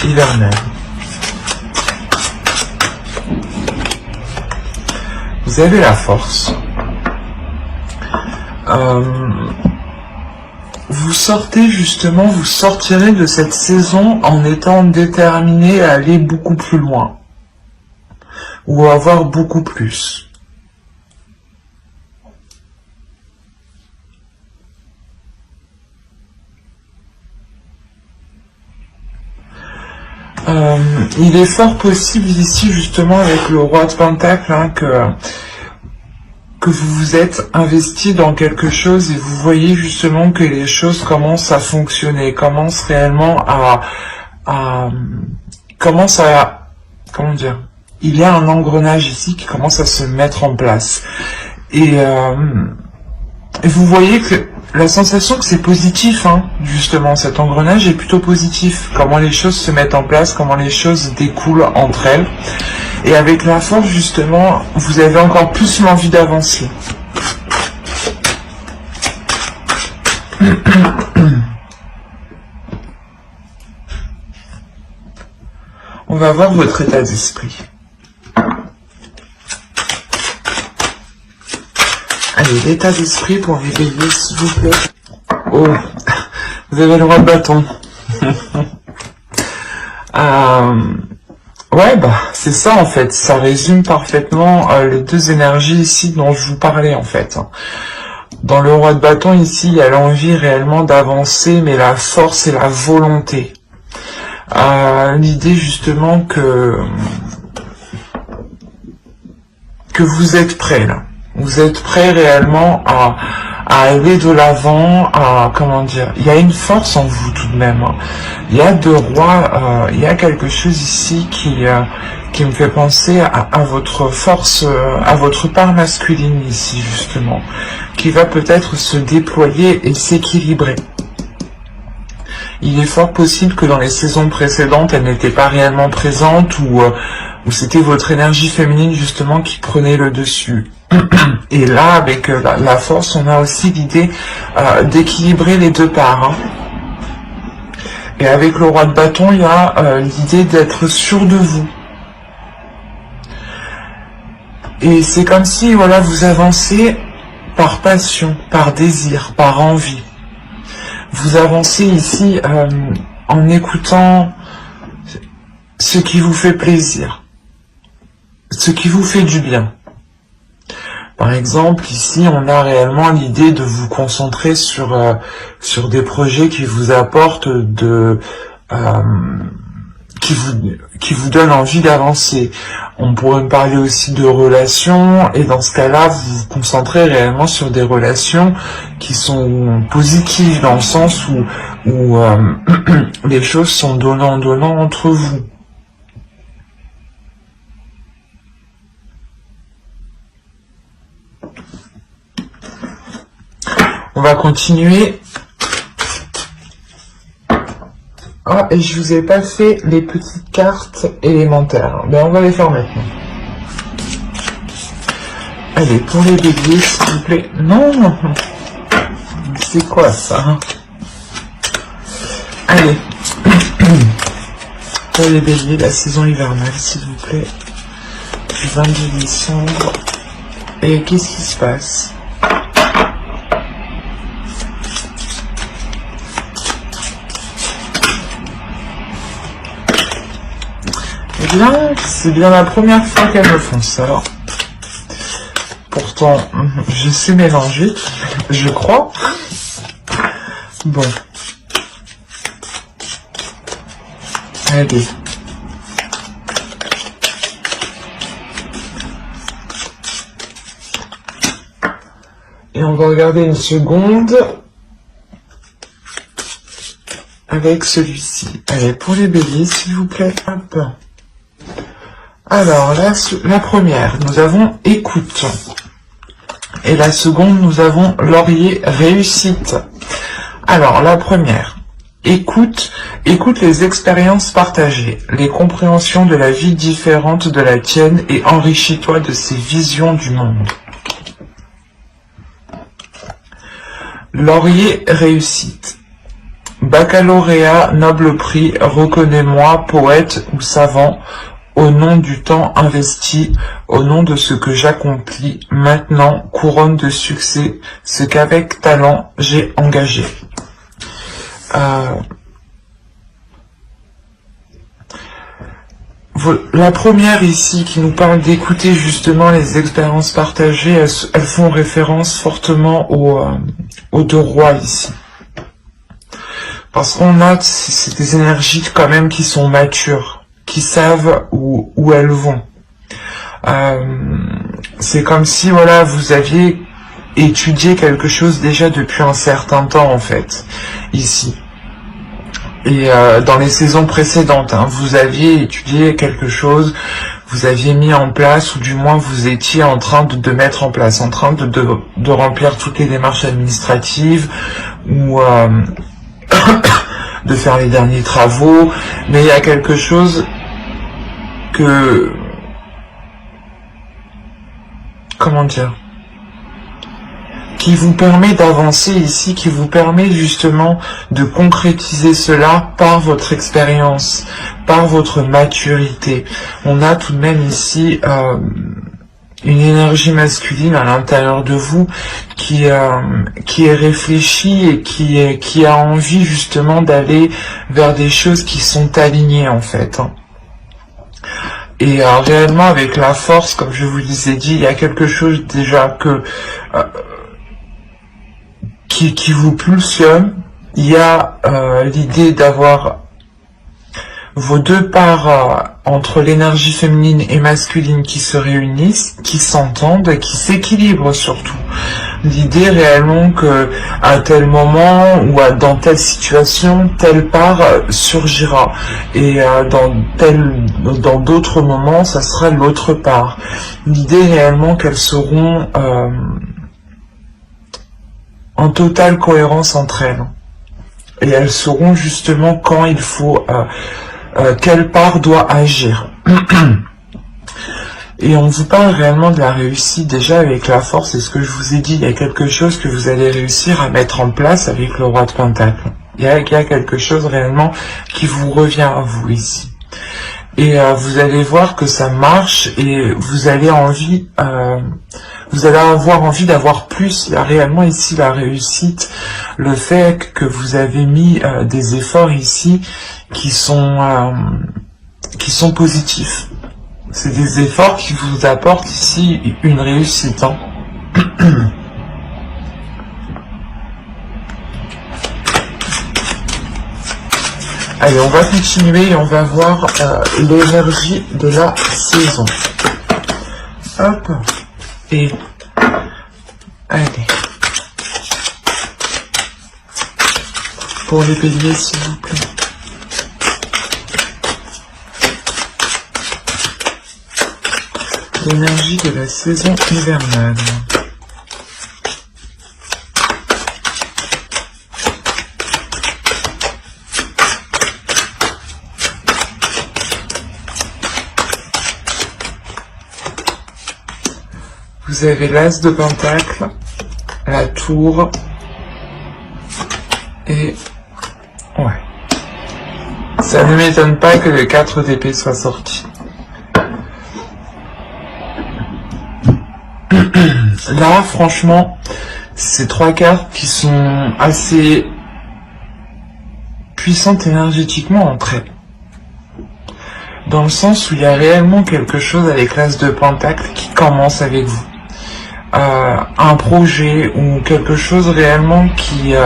hivernale. Vous avez la force. Vous sortez justement, vous sortirez de cette saison en étant déterminé à aller beaucoup plus loin. Ou à avoir beaucoup plus. Il est fort possible ici justement avec le roi de Pentacle hein, que vous vous êtes investi dans quelque chose et vous voyez justement que les choses commencent à fonctionner, commencent réellement comment dire, il y a un engrenage ici qui commence à se mettre en place et vous voyez que la sensation que c'est positif, hein, justement, cet engrenage est plutôt positif. Comment les choses se mettent en place, comment les choses découlent entre elles. Et avec la force, justement, vous avez encore plus l'envie d'avancer. On va voir votre état d'esprit. Allez, l'état d'esprit pour les béliers, s'il vous plaît. Oh, vous avez le roi de bâton. Ouais, bah, c'est ça en fait. Ça résume parfaitement les deux énergies ici dont je vous parlais en fait. Dans le roi de bâton ici, il y a l'envie réellement d'avancer, mais la force et la volonté. L'idée justement que vous êtes prêt là. Vous êtes prêt réellement à aller de l'avant, à, comment dire, il y a une force en vous tout de même. Hein. Il y a deux rois, il y a quelque chose ici qui me fait penser à votre force, à votre part masculine ici justement, qui va peut-être se déployer et s'équilibrer. Il est fort possible que dans les saisons précédentes, elle n'était pas réellement présente ou c'était votre énergie féminine justement qui prenait le dessus. Et là, avec la force, on a aussi l'idée d'équilibrer les deux parts. Hein. Et avec le roi de bâton, il y a l'idée d'être sûr de vous. Et c'est comme si, voilà, vous avancez par passion, par désir, par envie. Vous avancez ici en écoutant ce qui vous fait plaisir, ce qui vous fait du bien. Par exemple, ici, on a réellement l'idée de vous concentrer sur des projets qui vous apportent qui vous donnent envie d'avancer. On pourrait parler aussi de relations, et dans ce cas-là, vous vous concentrez réellement sur des relations qui sont positives, dans le sens où les choses sont donnant-donnant entre vous. On va continuer. Ah, et je vous ai pas fait les petites cartes élémentaires. Ben, on va les faire maintenant. Allez, pour les béliers, s'il vous plaît. Non, c'est quoi ça? Allez. Pour les béliers, la saison hivernale, s'il vous plaît. Du 22 décembre. Et qu'est-ce qui se passe? Là, c'est bien la première fois qu'elles me font ça. Pourtant, je suis mélangée, je crois. Bon. Allez. Et on va regarder une seconde avec celui-ci. Allez, pour les béliers, s'il vous plaît, hop. Alors, la première, nous avons écoute. Et la seconde, nous avons laurier, réussite. Alors, la première, écoute les expériences partagées, les compréhensions de la vie différente de la tienne et enrichis-toi de ces visions du monde. Laurier, réussite. Baccalauréat, noble prix, reconnais-moi, poète ou savant, au nom du temps investi, au nom de ce que j'accomplis, maintenant, couronne de succès, ce qu'avec talent j'ai engagé. La première ici qui nous parle d'écouter justement les expériences partagées, elles font référence fortement aux deux rois ici. Parce qu'on a, c'est des énergies quand même qui sont matures, qui savent où elles vont. C'est comme si, voilà, vous aviez étudié quelque chose déjà depuis un certain temps, en fait, ici. Et dans les saisons précédentes, hein, vous aviez étudié quelque chose, vous aviez mis en place, ou du moins vous étiez en train de mettre en place, en train de remplir toutes les démarches administratives, ou de faire les derniers travaux, mais il y a quelque chose que... Comment dire ? Qui vous permet d'avancer ici, qui vous permet justement de concrétiser cela par votre expérience, par votre maturité. On a tout de même ici une énergie masculine à l'intérieur de vous qui est réfléchie et qui a envie justement d'aller vers des choses qui sont alignées en fait. Et réellement avec la force, comme je vous l'ai dit, il y a quelque chose déjà qui vous pulsionne. Il y a l'idée d'avoir vos deux parts entre l'énergie féminine et masculine qui se réunissent, qui s'entendent, qui s'équilibrent surtout. L'idée réellement que à tel moment ou dans telle situation, telle part surgira et dans d'autres moments, ça sera l'autre part. L'idée réellement qu'elles seront en totale cohérence entre elles. Et elles sauront justement quand il faut, quelle part doit agir. Et on vous parle réellement de la réussite déjà avec la force, et ce que je vous ai dit, il y a quelque chose que vous allez réussir à mettre en place avec le roi de Pentacle. Il y a quelque chose réellement qui vous revient à vous ici. Et vous allez voir que ça marche et vous allez avoir envie d'avoir plus. Il y a réellement ici la réussite, le fait que vous avez mis des efforts ici qui sont positifs. C'est des efforts qui vous apportent ici une réussite. Hein. Allez, on va continuer et on va voir l'énergie de la saison. Hop. Et allez. Pour les béliers, s'il vous plaît. L'énergie de la saison hivernale. Vous avez l'as de pentacle, la tour, et... ouais. Ça ne m'étonne pas que le 4 d'épée soit sorti. Là, franchement, c'est trois cartes qui sont assez puissantes énergétiquement entre elles. Dans le sens où il y a réellement quelque chose avec l'as de pentacle qui commence avec vous. Un projet ou quelque chose réellement qui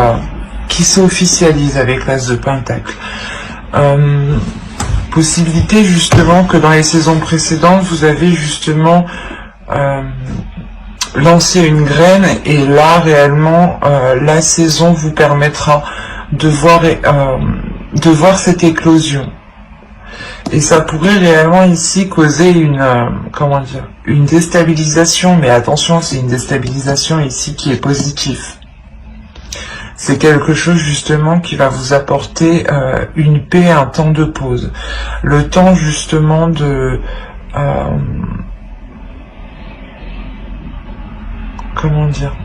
s'officialise avec l'as de pentacle. Possibilité justement que dans les saisons précédentes, vous avez justement lancé une graine et là réellement la saison vous permettra de voir cette éclosion. Et ça pourrait réellement ici causer une déstabilisation, mais attention, c'est une déstabilisation ici qui est positive. C'est quelque chose justement qui va vous apporter une paix, un temps de pause. Le temps justement de...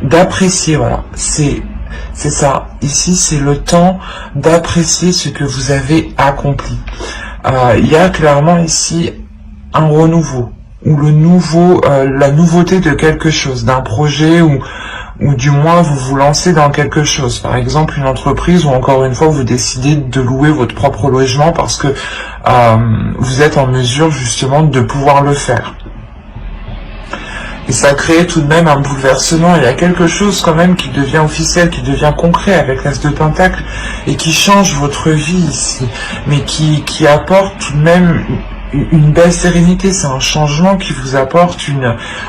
d'apprécier, voilà. C'est C'est ça. Ici, c'est le temps d'apprécier ce que vous avez accompli. Il y a clairement ici un renouveau, ou la nouveauté de quelque chose, d'un projet, ou du moins vous vous lancez dans quelque chose. Par exemple, une entreprise, ou encore une fois, vous décidez de louer votre propre logement parce que vous êtes en mesure justement de pouvoir le faire. Et ça crée tout de même un bouleversement. Il y a quelque chose quand même qui devient officiel, qui devient concret avec l'As de Pentacle et qui change votre vie ici, mais qui apporte tout de même une belle sérénité. C'est un changement qui vous apporte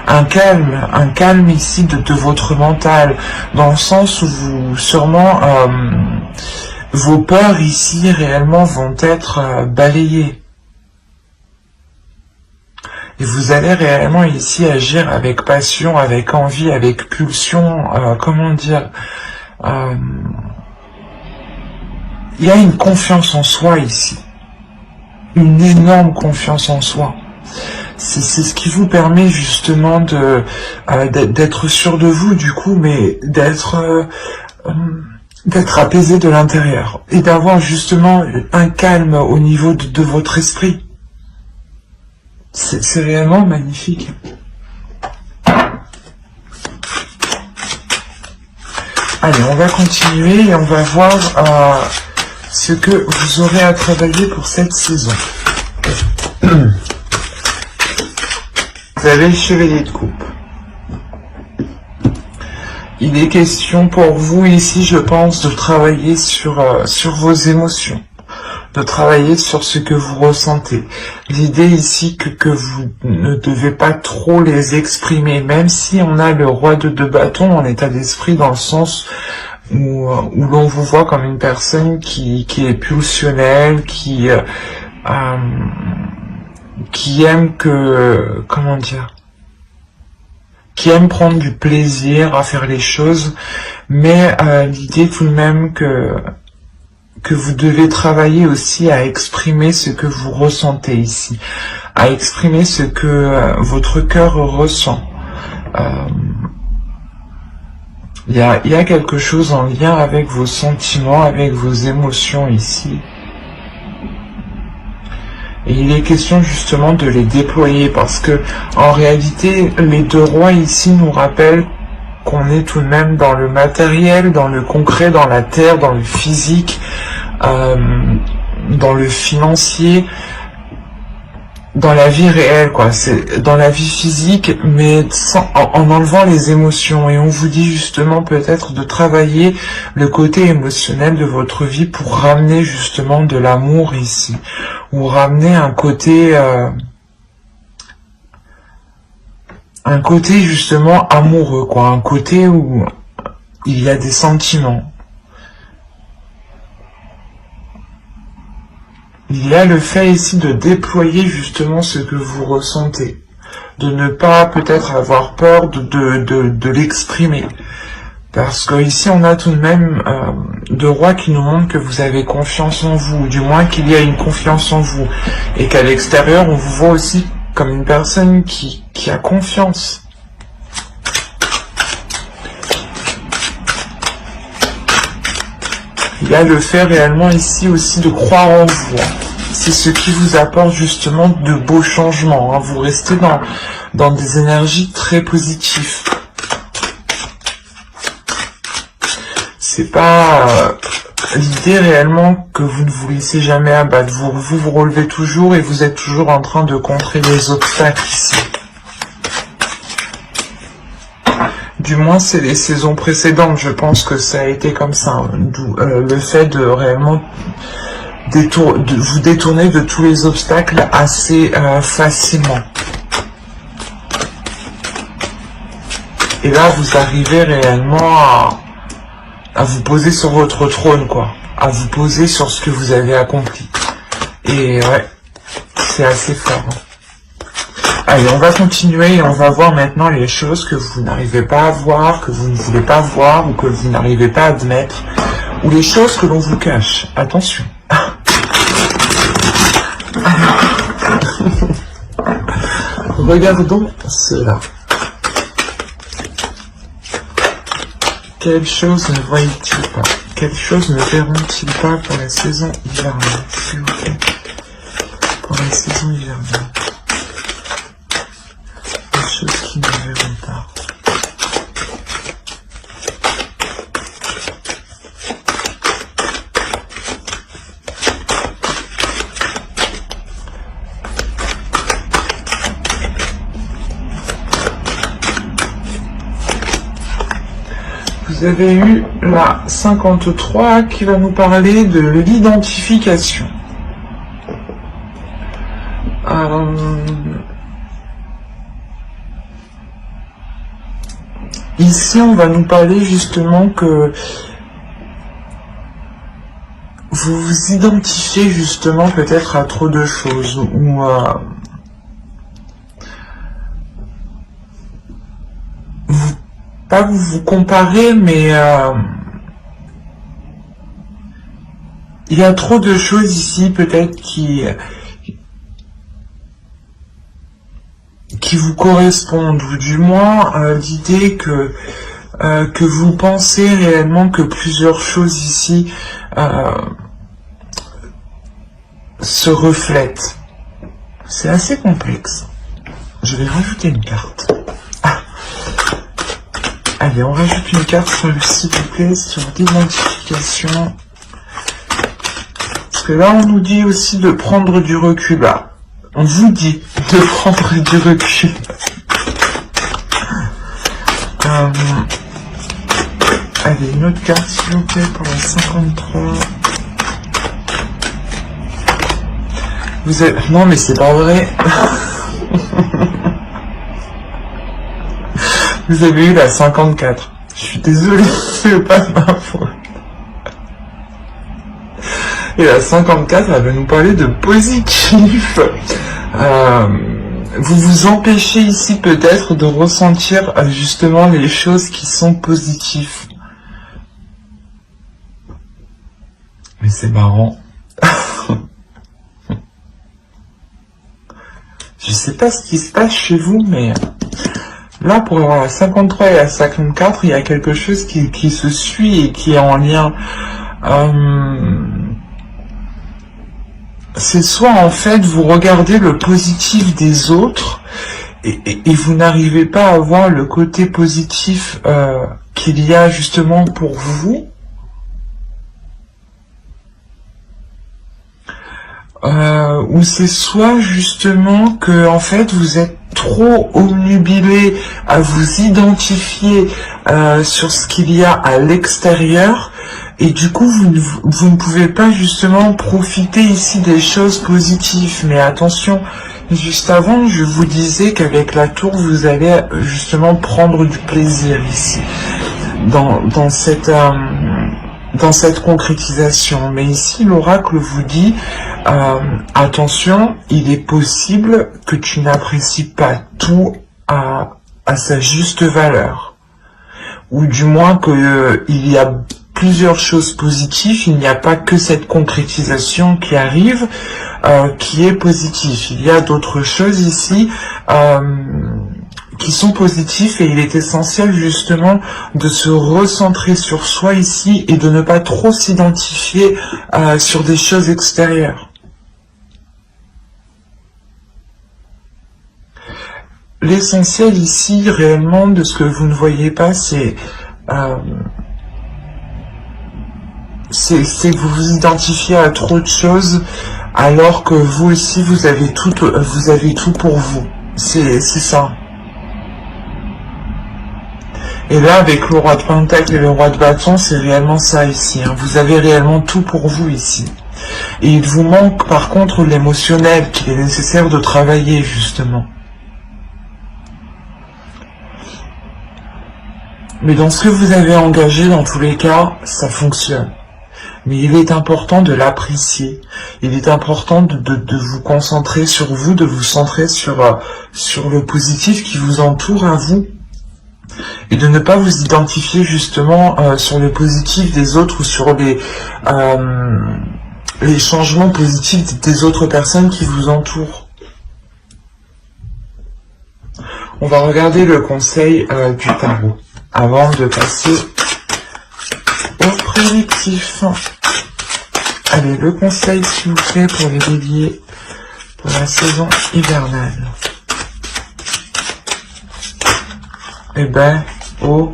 un calme ici de votre mental, dans le sens où vous sûrement vos peurs ici réellement vont être balayées. Et vous allez réellement ici agir avec passion, avec envie, avec pulsion, comment dire, il y a une confiance en soi ici, une énorme confiance en soi. C'est ce qui vous permet justement d'être sûr de vous du coup, mais d'être apaisé de l'intérieur et d'avoir justement un calme au niveau de votre esprit. C'est réellement magnifique. Allez, on va continuer et on va voir ce que vous aurez à travailler pour cette saison. Vous avez le chevalier de coupe. Il est question pour vous ici, je pense, de travailler sur vos émotions. De travailler sur ce que vous ressentez. L'idée ici que vous ne devez pas trop les exprimer, même si on a le roi de deux bâtons en état d'esprit, dans le sens où l'on vous voit comme une personne qui est pulsionnelle, qui aime comment dire, qui aime prendre du plaisir à faire les choses, mais l'idée tout de même que vous devez travailler aussi à exprimer ce que vous ressentez ici, à exprimer ce que votre cœur ressent. Il y a quelque chose en lien avec vos sentiments, avec vos émotions ici. Et il est question justement de les déployer parce que en réalité, les deux rois ici nous rappellent qu'on est tout de même dans le matériel, dans le concret, dans la terre, dans le physique, dans le financier, dans la vie réelle, quoi. C'est dans la vie physique, mais en enlevant les émotions. Et on vous dit justement peut-être de travailler le côté émotionnel de votre vie pour ramener justement de l'amour ici, ou ramener un côté justement amoureux, quoi, un côté où il y a des sentiments. Il y a le fait ici de déployer justement ce que vous ressentez, de ne pas peut-être avoir peur de l'exprimer. Parce que ici on a tout de même deux rois qui nous montrent que vous avez confiance en vous, ou du moins qu'il y a une confiance en vous, et qu'à l'extérieur on vous voit aussi comme une personne qui a confiance. Il y a le fait réellement ici aussi de croire en vous. C'est ce qui vous apporte justement de beaux changements. Vous restez dans des énergies très positives. C'est pas l'idée réellement que vous ne vous laissez jamais abattre. Vous relevez toujours et vous êtes toujours en train de contrer les obstacles ici. Du moins, c'est les saisons précédentes. Je pense que ça a été comme ça. D'où le fait de réellement vous détourner de tous les obstacles assez facilement. Et là, vous arrivez réellement à vous poser sur votre trône, quoi. À vous poser sur ce que vous avez accompli. Et ouais, c'est assez fort. Allez, on va continuer et on va voir maintenant les choses que vous n'arrivez pas à voir, que vous ne voulez pas voir ou que vous n'arrivez pas à admettre, ou les choses que l'on vous cache. Attention. Regardons cela. Quelle chose ne voient-ils pas? Quelle chose ne verront-ils pas pour la saison hivernale, s'il vous plaît? Pour la saison hivernale. Des choses qu'ils ne verront pas. Vous avez eu la 53 qui va nous parler de l'identification. Ici, on va nous parler justement que vous vous identifiez justement peut-être à trop de choses, ou pas vous comparez, mais il y a trop de choses ici peut-être qui vous correspondent, ou du moins l'idée que vous pensez réellement que plusieurs choses ici se reflètent. C'est assez complexe. Je vais rajouter une carte. Allez, on rajoute une carte, s'il vous plaît, sur l'identification. Parce que là, on nous dit aussi de prendre du recul. Là, on vous dit de prendre du recul. Allez, une autre carte, s'il vous plaît, pour la 53. Vous avez... Non, mais c'est pas vrai. Vous avez eu la 54. Je suis désolé, c'est pas de ma faute. Et la 54, elle va nous parler de positif. Vous vous empêchez ici peut-être de ressentir justement les choses qui sont positives. Mais c'est marrant. Je sais pas ce qui se passe chez vous, mais... Là, pour la 53 et la 54, il y a quelque chose qui se suit et qui est en lien. C'est soit, en fait, vous regardez le positif des autres et vous n'arrivez pas à voir le côté positif qu'il y a justement pour vous. Ou c'est soit justement que en fait vous êtes trop obnubilé à vous identifier sur ce qu'il y a à l'extérieur et du coup vous ne pouvez pas justement profiter ici des choses positives. Mais attention, juste avant je vous disais qu'avec la tour vous allez justement prendre du plaisir ici dans cette concrétisation. Mais ici l'oracle vous dit attention, il est possible que tu n'apprécies pas tout à sa juste valeur, ou du moins que il y a plusieurs choses positives, il n'y a pas que cette concrétisation qui arrive qui est positive, il y a d'autres choses ici qui sont positifs, et il est essentiel justement de se recentrer sur soi ici et de ne pas trop s'identifier sur des choses extérieures. L'essentiel ici réellement de ce que vous ne voyez pas, c'est que vous vous identifiez à trop de choses alors que vous aussi vous avez tout pour vous. C'est ça. Et là, avec le roi de Pentacle et le roi de Bâton, c'est réellement ça ici. Hein. Vous avez réellement tout pour vous ici. Et il vous manque par contre l'émotionnel qu'il est nécessaire de travailler justement. Mais dans ce que vous avez engagé, dans tous les cas, ça fonctionne. Mais il est important de l'apprécier. Il est important de vous concentrer sur vous, de vous centrer sur le positif qui vous entoure à vous. Et de ne pas vous identifier justement sur le positif des autres ou sur les changements positifs des autres personnes qui vous entourent. On va regarder le conseil du tarot avant de passer prédictif. Allez, le conseil, s'il vous plaît, pour les béliers, pour la saison hivernale. Eh ben, oh.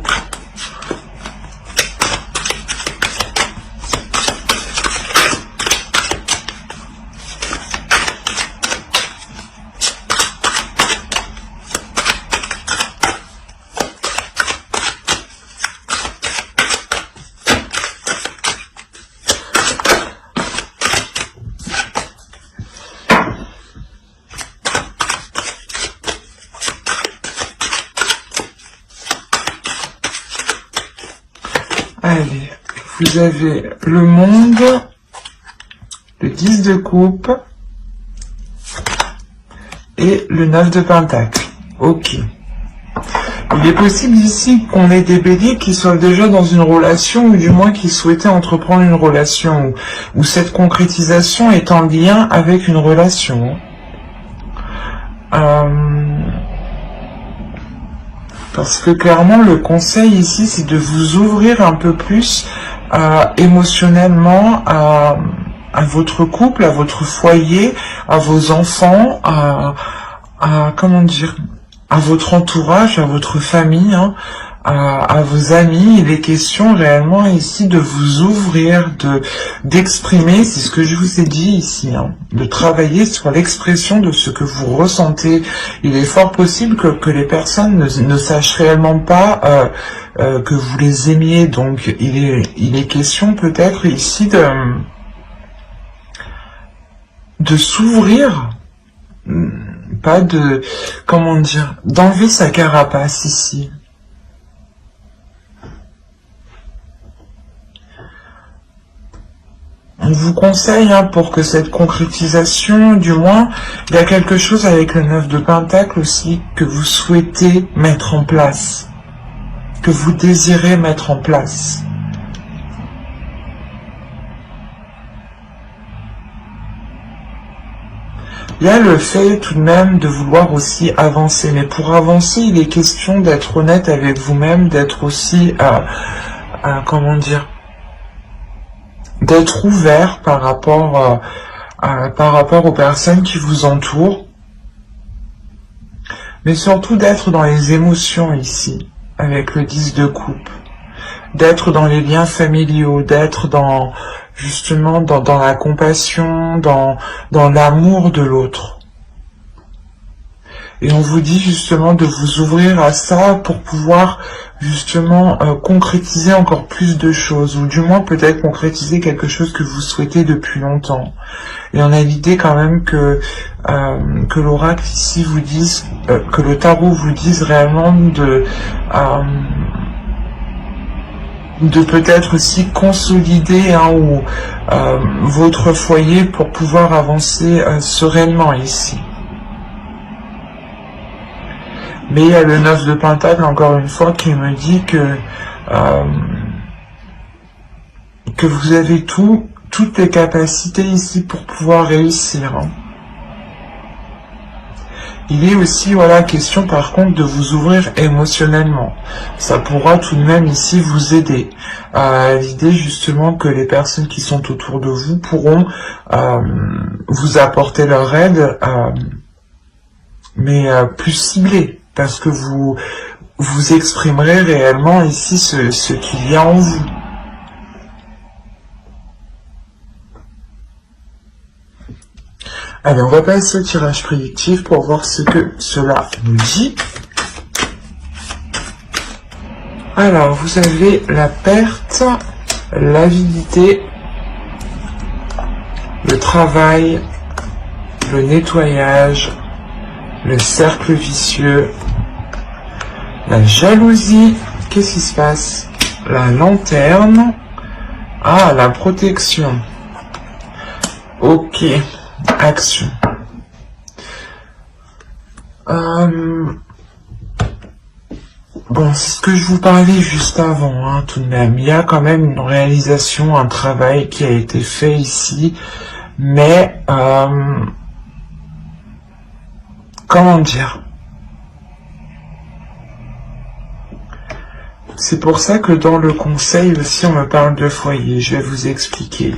Allez, vous avez le monde, le 10 de coupe et le 9 de pentacle. Ok. Il est possible ici qu'on ait des béliers qui soient déjà dans une relation ou du moins qui souhaitaient entreprendre une relation où cette concrétisation est en lien avec une relation. Parce que clairement, le conseil ici, c'est de vous ouvrir un peu plus émotionnellement à votre couple, à votre foyer, à vos enfants, comment dire, à votre entourage, à votre famille, hein, à vos amis. Il est question réellement ici de vous ouvrir, d'exprimer, c'est ce que je vous ai dit ici, hein, de travailler sur l'expression de ce que vous ressentez. Il est fort possible que les personnes ne sachent réellement pas que vous les aimiez, donc il est question peut-être ici de s'ouvrir, pas de, comment dire, d'enlever sa carapace ici. On vous conseille, hein, pour que cette concrétisation, du moins, il y a quelque chose avec le 9 de pentacle aussi que vous souhaitez mettre en place, que vous désirez mettre en place. Il y a le fait tout de même de vouloir aussi avancer, mais pour avancer, il est question d'être honnête avec vous-même, d'être aussi, comment dire, d'être ouvert par rapport aux personnes qui vous entourent, mais surtout d'être dans les émotions ici, avec le 10 de coupe, d'être dans les liens familiaux, d'être dans, justement, dans la compassion, dans l'amour de l'autre. Et on vous dit justement de vous ouvrir à ça pour pouvoir justement concrétiser encore plus de choses, ou du moins peut-être concrétiser quelque chose que vous souhaitez depuis longtemps. Et on a l'idée quand même que l'oracle ici vous dise, que le tarot vous dise réellement de peut-être aussi consolider, hein, votre foyer pour pouvoir avancer sereinement ici. Mais il y a le 9 de pentacle, encore une fois, qui me dit que vous avez toutes les capacités ici pour pouvoir réussir. Hein. Il est aussi, voilà, question par contre de vous ouvrir émotionnellement. Ça pourra tout de même ici vous aider. L'idée justement que les personnes qui sont autour de vous pourront vous apporter leur aide, mais plus ciblée. Parce que vous exprimerez réellement ici ce qu'il y a en vous. Allez, on va passer au tirage prédictif pour voir ce que cela nous dit. Alors, vous avez la perte, l'avidité, le travail, le nettoyage, le cercle vicieux, la jalousie. Qu'est-ce qui se passe? La lanterne. Ah, la protection. Ok. Action. Bon, c'est ce que je vous parlais juste avant, hein, tout de même. Il y a quand même une réalisation, un travail qui a été fait ici, mais comment dire? C'est pour ça que dans le conseil aussi, on me parle de foyer. Je vais vous expliquer.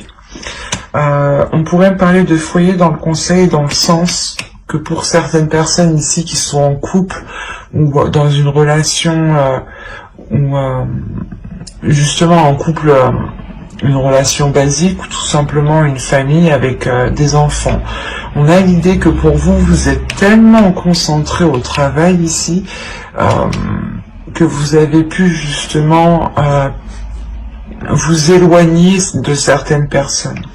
On pourrait me parler de foyer dans le conseil dans le sens que pour certaines personnes ici qui sont en couple ou dans une relation ou justement en couple, une relation basique ou tout simplement une famille avec des enfants. On a l'idée que pour vous, vous êtes tellement concentré au travail ici que vous avez pu justement vous éloigner de certaines personnes.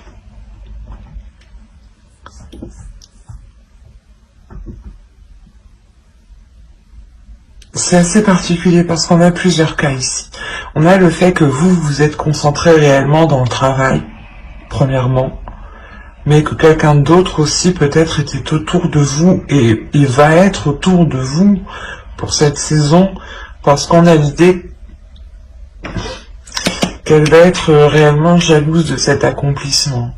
C'est assez particulier parce qu'on a plusieurs cas ici. On a le fait que vous, vous êtes concentré réellement dans le travail, premièrement, mais que quelqu'un d'autre aussi peut-être était autour de vous et il va être autour de vous pour cette saison parce qu'on a l'idée qu'elle va être réellement jalouse de cet accomplissement.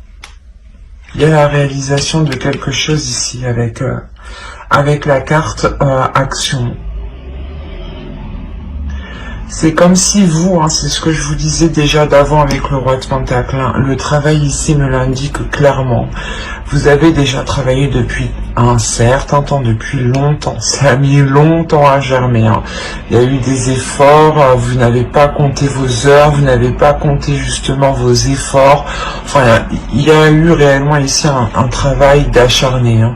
Il y a la réalisation de quelque chose ici avec la carte action. C'est comme si vous, c'est ce que je vous disais déjà d'avant avec le roi de Pentacle, le travail ici me l'indique clairement. Vous avez déjà travaillé depuis un certain temps, depuis longtemps. Ça a mis longtemps à germer. Il y a eu des efforts, vous n'avez pas compté vos heures, vous n'avez pas compté justement vos efforts. Enfin, il y a eu réellement ici un travail d'acharné.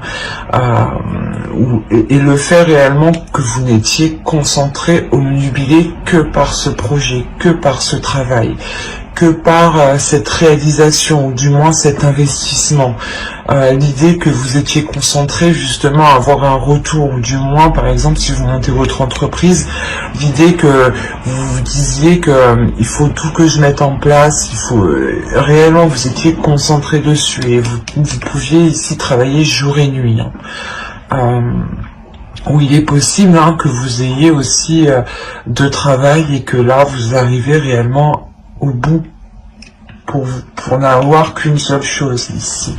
Et le fait réellement que vous n'étiez concentré, omnubilé que par ce projet, que par ce travail, que par cette réalisation, ou du moins cet investissement. L'idée que vous étiez concentré justement à avoir un retour, ou du moins par exemple si vous montez votre entreprise, l'idée que vous vous disiez que il faut tout que je mette en place, il faut réellement vous étiez concentré dessus et vous pouviez ici travailler jour et nuit. Où il est possible que vous ayez aussi de travail et que là vous arrivez réellement au bout pour n'avoir qu'une seule chose ici.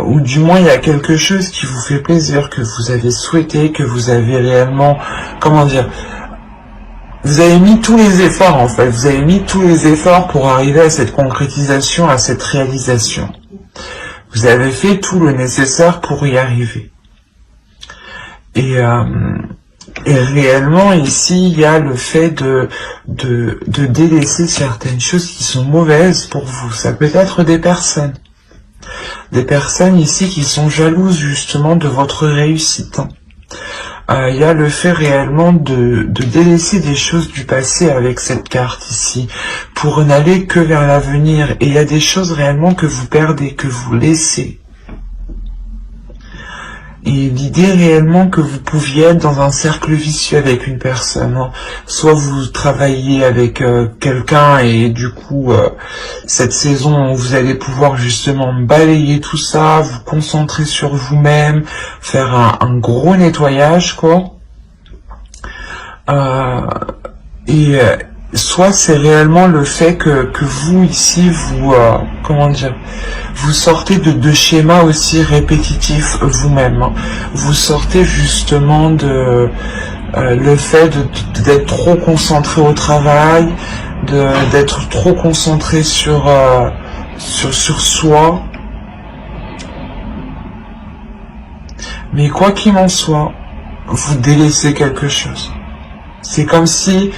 Ou du moins il y a quelque chose qui vous fait plaisir, que vous avez souhaité, que vous avez réellement, comment dire, vous avez mis tous les efforts en fait, vous avez mis tous les efforts pour arriver à cette concrétisation, à cette réalisation. Vous avez fait tout le nécessaire pour y arriver. Et réellement ici il y a le fait de délaisser certaines choses qui sont mauvaises pour vous. Ça peut être des personnes ici qui sont jalouses justement de votre réussite. Il y a le fait réellement de délaisser des choses du passé avec cette carte ici, pour n'aller que vers l'avenir. Et il y a des choses réellement que vous perdez, que vous laissez. Et l'idée réellement que vous pouviez être dans un cercle vicieux avec une personne, soit vous travaillez avec quelqu'un et du coup cette saison vous allez pouvoir justement balayer tout ça, vous concentrer sur vous-même, faire un gros nettoyage quoi. Soit c'est réellement le fait que vous ici vous comment dire, vous sortez de schémas aussi répétitifs vous-même. Vous sortez justement de le fait d'être trop concentré au travail, d'être trop concentré sur soi. Mais quoi qu'il en soit, vous délaissez quelque chose. C'est comme si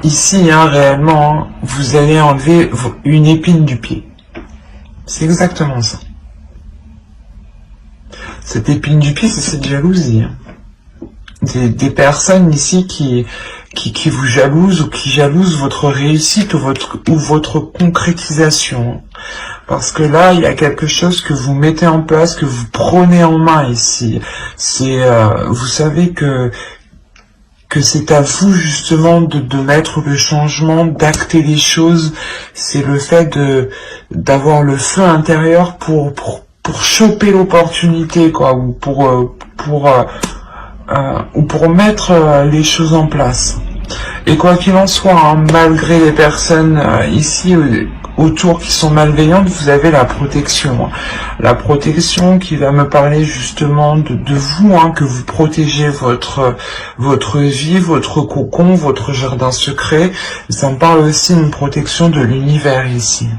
ici, réellement, vous allez enlever une épine du pied. C'est exactement ça. Cette épine du pied, c'est cette jalousie. Des personnes ici qui vous jalousent ou qui jalousent votre réussite ou votre concrétisation. Parce que là, il y a quelque chose que vous mettez en place, que vous prenez en main ici. C'est, vous savez que c'est à vous justement de mettre le changement, d'acter les choses. C'est le fait d'avoir le feu intérieur pour choper l'opportunité quoi, ou pour mettre les choses en place. Et quoi qu'il en soit, hein, malgré les personnes ici autour qui sont malveillantes, vous avez la protection. Hein. La protection qui va me parler justement de vous, hein, que vous protégez votre vie, votre cocon, votre jardin secret. Ça me parle aussi d'une protection de l'univers ici.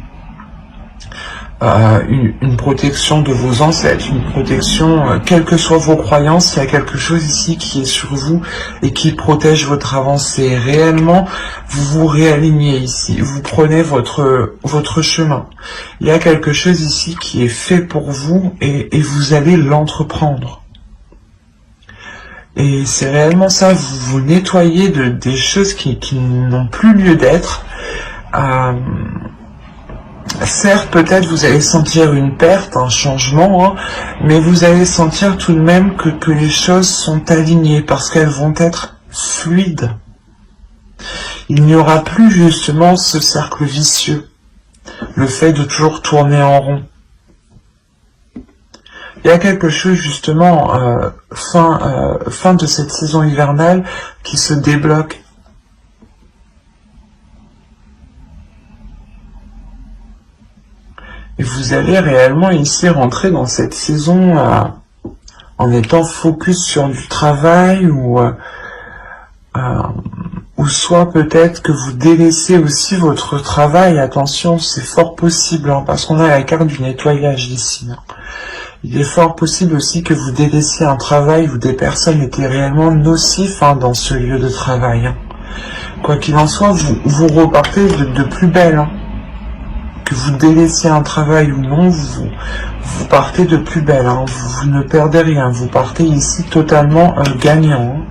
Une protection de vos ancêtres, une protection, quelles que soient vos croyances, il y a quelque chose ici qui est sur vous et qui protège votre avancée. Réellement, vous vous réalignez ici, vous prenez votre chemin. Il y a quelque chose ici qui est fait pour vous et vous allez l'entreprendre. Et c'est réellement ça, vous vous nettoyez des choses qui n'ont plus lieu d'être. Certes, peut-être vous allez sentir une perte, un changement, hein, mais vous allez sentir tout de même que les choses sont alignées parce qu'elles vont être fluides. Il n'y aura plus justement ce cercle vicieux, le fait de toujours tourner en rond. Il y a quelque chose justement, fin de cette saison hivernale, qui se débloque. Et vous allez réellement ici rentrer dans cette saison en étant focus sur du travail ou soit peut-être que vous délaissez aussi votre travail. Attention, c'est fort possible, hein, parce qu'on a la carte du nettoyage ici. Hein. Il est fort possible aussi que vous délaissiez un travail où des personnes étaient réellement nocifs, hein, dans ce lieu de travail. Hein. Quoi qu'il en soit, vous repartez de plus belle. Hein. Que vous délaissiez un travail ou non, vous partez de plus belle, hein, vous ne perdez rien, vous partez ici totalement gagnant. Hein.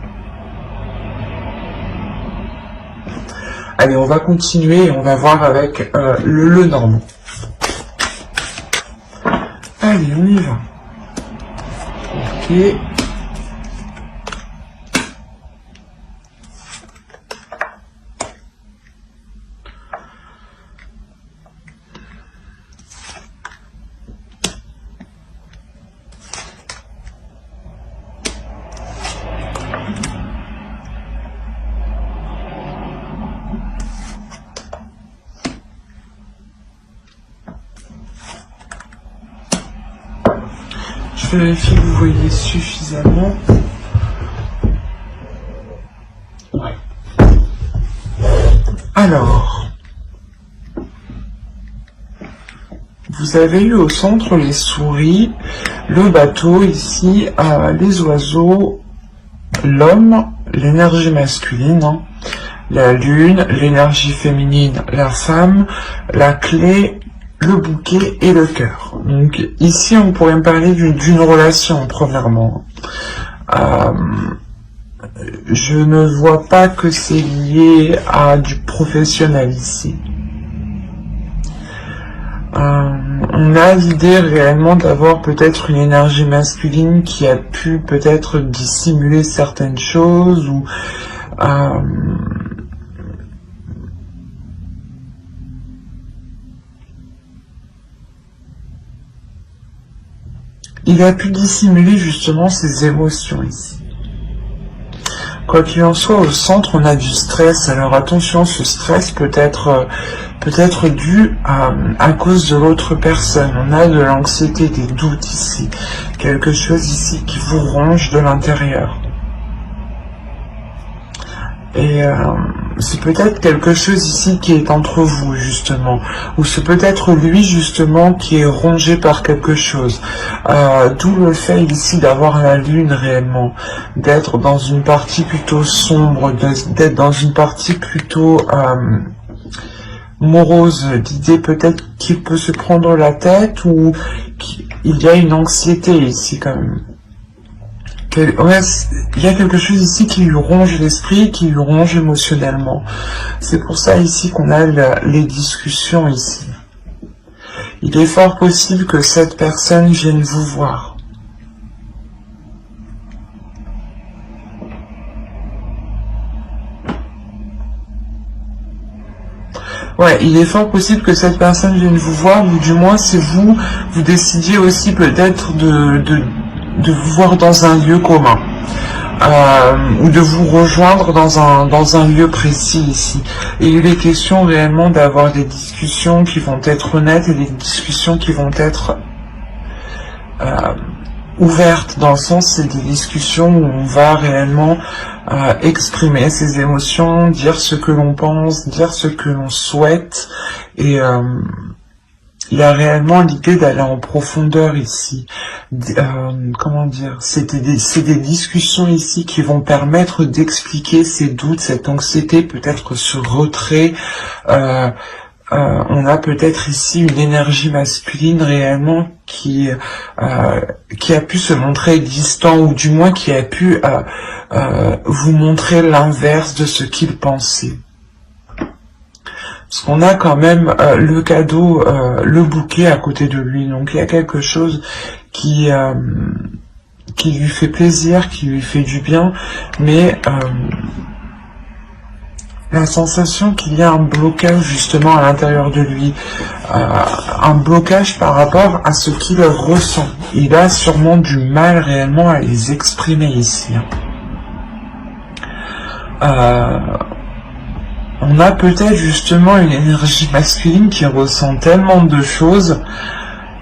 Allez, on va continuer et on va voir avec le Normand. Allez, on y va. Ok. Je vérifie que vous voyez suffisamment. Ouais. Alors, vous avez eu au centre les souris, le bateau ici, les oiseaux, l'homme, l'énergie masculine, hein, la lune, l'énergie féminine, la femme, la clé, le bouquet et le cœur. Donc ici on pourrait me parler d'une relation premièrement. Je ne vois pas que c'est lié à du professionnel ici. On a l'idée réellement d'avoir peut-être une énergie masculine qui a pu peut-être dissimuler certaines choses ou il a pu dissimuler justement ses émotions ici. Quoi qu'il en soit, au centre, on a du stress. Alors attention, ce stress peut être dû à cause de l'autre personne. On a de l'anxiété, des doutes ici. Quelque chose ici qui vous ronge de l'intérieur. Et c'est peut-être quelque chose ici qui est entre vous, justement. Ou c'est peut-être lui, justement, qui est rongé par quelque chose. D'où le fait ici d'avoir la lune réellement. D'être dans une partie plutôt sombre, d'être dans une partie plutôt morose. L'idée peut-être qu'il peut se prendre la tête ou qu'il y a une anxiété ici quand même. Ouais, il y a quelque chose ici qui lui ronge l'esprit, qui lui ronge émotionnellement. C'est pour ça ici qu'on a les discussions ici. Il est fort possible que cette personne vienne vous voir. Ouais, il est fort possible que cette personne vienne vous voir, ou du moins c'est vous décidiez aussi peut-être de vous voir dans un lieu commun. ou de vous rejoindre dans un lieu précis ici. Et il est question réellement d'avoir des discussions qui vont être honnêtes et des discussions qui vont être ouvertes, dans le sens c'est des discussions où on va réellement exprimer ses émotions, dire ce que l'on pense, dire ce que l'on souhaite, et il y a réellement l'idée d'aller en profondeur ici. Comment dire, c'est des discussions ici qui vont permettre d'expliquer ces doutes, cette anxiété, peut-être ce retrait. On a peut-être ici une énergie masculine réellement qui a pu se montrer distant, ou du moins qui a pu vous montrer l'inverse de ce qu'il pensait. Parce qu'on a quand même le cadeau, le bouquet à côté de lui. Donc il y a quelque chose qui lui fait plaisir, qui lui fait du bien, mais la sensation qu'il y a un blocage justement à l'intérieur de lui, un blocage par rapport à ce qu'il ressent. Il a sûrement du mal réellement à les exprimer ici. On a peut-être justement une énergie masculine qui ressent tellement de choses,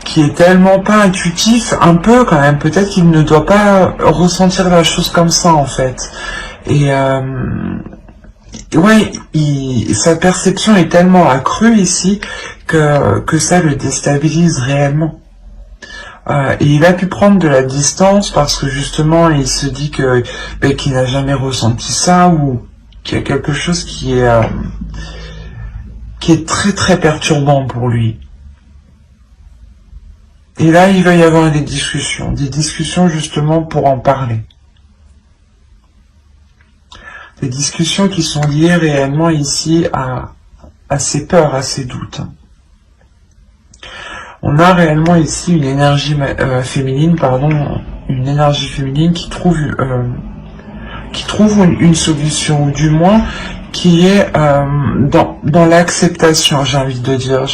qui est tellement pas intuitif, un peu quand même, peut-être qu'il ne doit pas ressentir la chose comme ça en fait. Et ouais, sa perception est tellement accrue ici que ça le déstabilise réellement. Et il a pu prendre de la distance parce que justement il se dit que qu'il n'a jamais ressenti ça, ou qu'il y a quelque chose qui est très très perturbant pour lui. Et là il va y avoir des discussions justement pour en parler. Des discussions qui sont liées réellement ici à ses peurs, à ses doutes. On a réellement ici une énergie féminine, une énergie féminine qui trouve une solution, ou du moins qui est dans l'acceptation, j'ai envie de dire.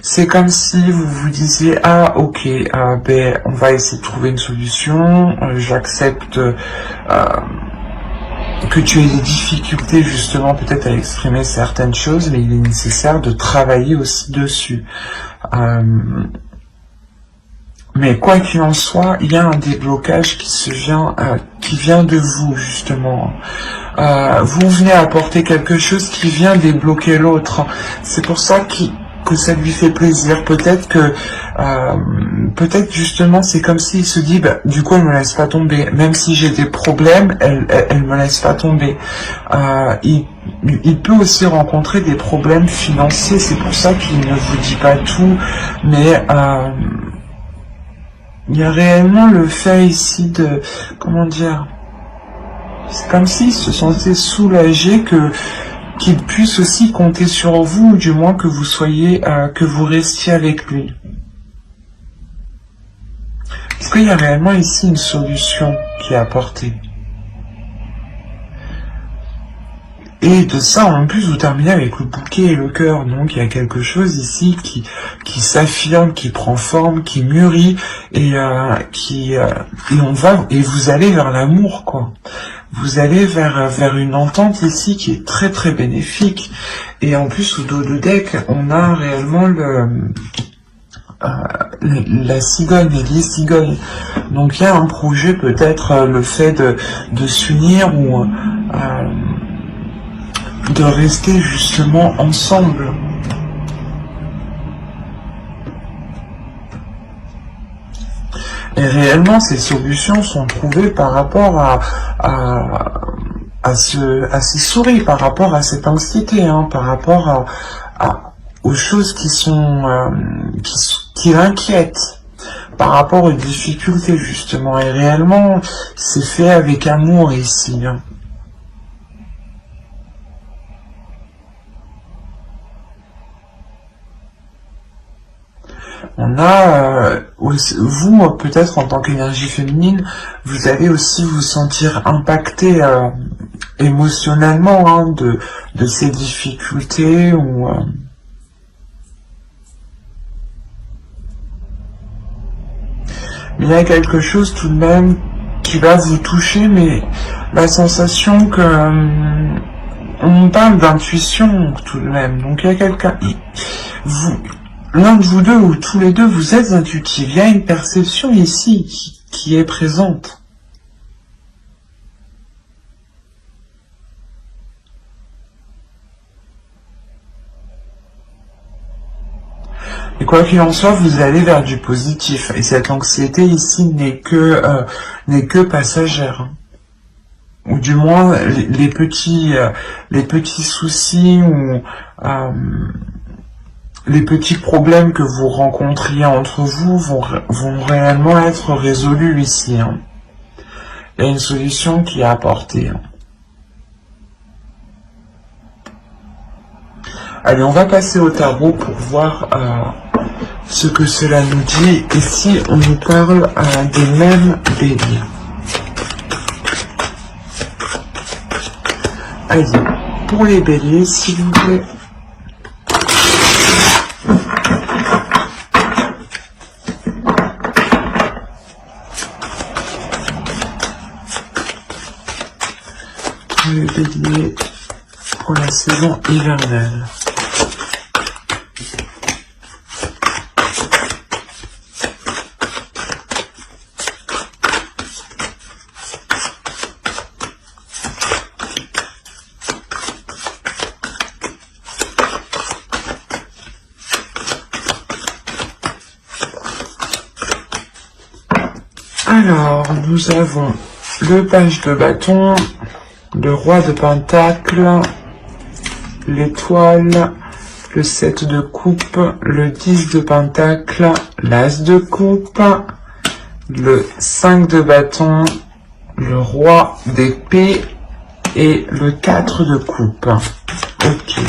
C'est comme si vous vous disiez, ah ok, on va essayer de trouver une solution, j'accepte que tu aies des difficultés justement peut-être à exprimer certaines choses, mais il est nécessaire de travailler aussi dessus. Mais quoi qu'il en soit, il y a un déblocage qui vient de vous justement. Vous venez apporter quelque chose qui vient débloquer l'autre. C'est pour ça que ça lui fait plaisir. Peut-être justement c'est comme s'il se dit, du coup elle me laisse pas tomber, même si j'ai des problèmes, elle me laisse pas tomber. Il peut aussi rencontrer des problèmes financiers, c'est pour ça qu'il ne vous dit pas tout, mais il y a réellement le fait ici de, comment dire, c'est comme s'il se sentait soulagé qu'il puisse aussi compter sur vous, ou du moins que vous restiez avec lui. Parce qu'il y a réellement ici une solution qui est apportée. Et de ça, en plus, vous terminez avec le bouquet et le cœur. Donc, il y a quelque chose ici qui s'affirme, qui prend forme, qui mûrit, et vous allez vers l'amour, quoi. Vous allez vers une entente ici qui est très très bénéfique. Et en plus, au dos de deck, on a réellement la cigogne et les cigognes. Donc, il y a un projet, peut-être le fait de s'unir, ou de rester justement ensemble. Et réellement, ces solutions sont trouvées par rapport à ces souris, par rapport à cette anxiété, par rapport aux choses qui l'inquiètent, par rapport aux difficultés justement. Et réellement, c'est fait avec amour ici. On a, vous, peut-être en tant qu'énergie féminine, vous allez aussi vous sentir impacté émotionnellement de ces difficultés, ou mais il y a quelque chose tout de même qui va vous toucher, mais la sensation que on parle d'intuition tout de même. Donc il y a quelqu'un, l'un de vous deux ou tous les deux, vous êtes intuitifs. Il y a une perception ici qui est présente. Et quoi qu'il en soit, vous allez vers du positif. Et cette anxiété ici n'est que passagère. Hein. Ou du moins, les petits soucis ou les petits problèmes que vous rencontriez entre vous vont réellement être résolus ici. Hein. Il y a une solution qui est apportée. Hein. Allez, on va passer au tarot pour voir ce que cela nous dit. Ici, on nous parle des mêmes béliers. Allez, pour les béliers, s'il vous plaît. Pour les béliers, pour la saison hivernale. Alors, nous avons le page de bâton, le roi de pentacle, l'étoile, le 7 de coupe, le 10 de pentacle, l'as de coupe, le 5 de bâton, le roi d'épée et le 4 de coupe. Ok.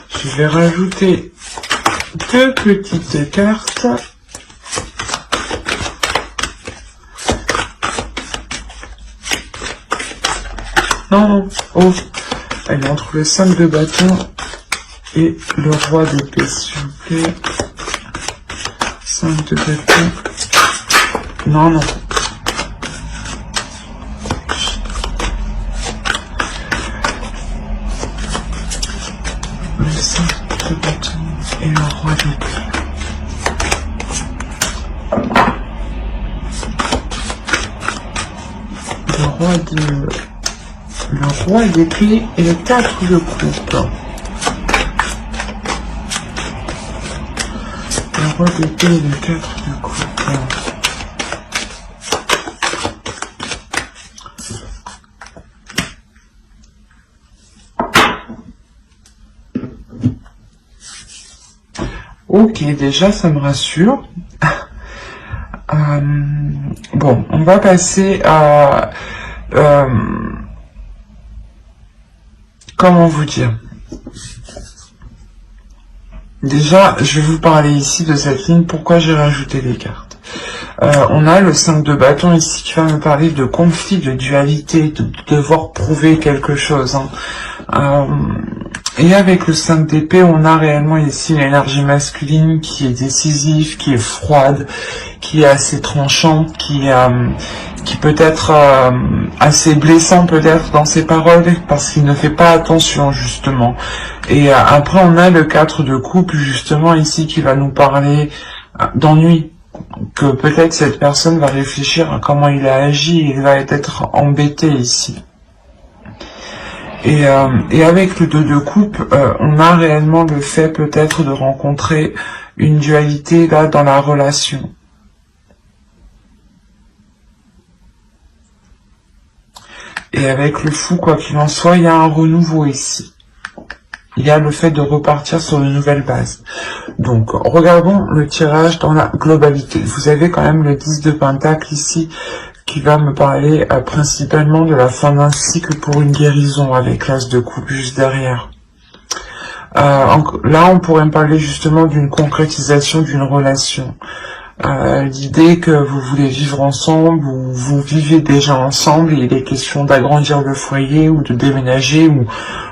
Je vais rajouter deux petites cartes. Non, oh, elle est entre le 5 de bâton et le roi d'épée, s'il vous plaît. 5 de bâton. Non, non. Le 5 de bâton et le roi d'épée. Le roi d'épée et le 4 de coupe. Le roi d'épée et le 4 de coupe. Ok, déjà ça me rassure. Bon, on va passer à... comment vous dire? Déjà, je vais vous parler ici de cette ligne, pourquoi j'ai rajouté des cartes. On a le 5 de bâton ici qui va me parler de conflit, de dualité, de devoir prouver quelque chose. Hein. Et avec le 5 d'épée, on a réellement ici l'énergie masculine qui est décisive, qui est froide, qui est assez tranchante, qui peut être assez blessant peut-être dans ses paroles parce qu'il ne fait pas attention justement. Et après on a le 4 de coupe justement ici qui va nous parler d'ennui, que peut-être cette personne va réfléchir à comment il a agi et il va être embêté ici. Et avec le 2 de coupe, on a réellement le fait peut-être de rencontrer une dualité là dans la relation. Et avec le fou, quoi qu'il en soit, il y a un renouveau ici. Il y a le fait de repartir sur une nouvelle base. Donc, regardons le tirage dans la globalité. Vous avez quand même le 10 de pentacle ici, qui va me parler principalement de la fin d'un cycle pour une guérison, avec l'as de coupe juste derrière. Là, on pourrait me parler justement d'une concrétisation d'une relation. L'idée que vous voulez vivre ensemble ou vous vivez déjà ensemble et il est question d'agrandir le foyer ou de déménager ou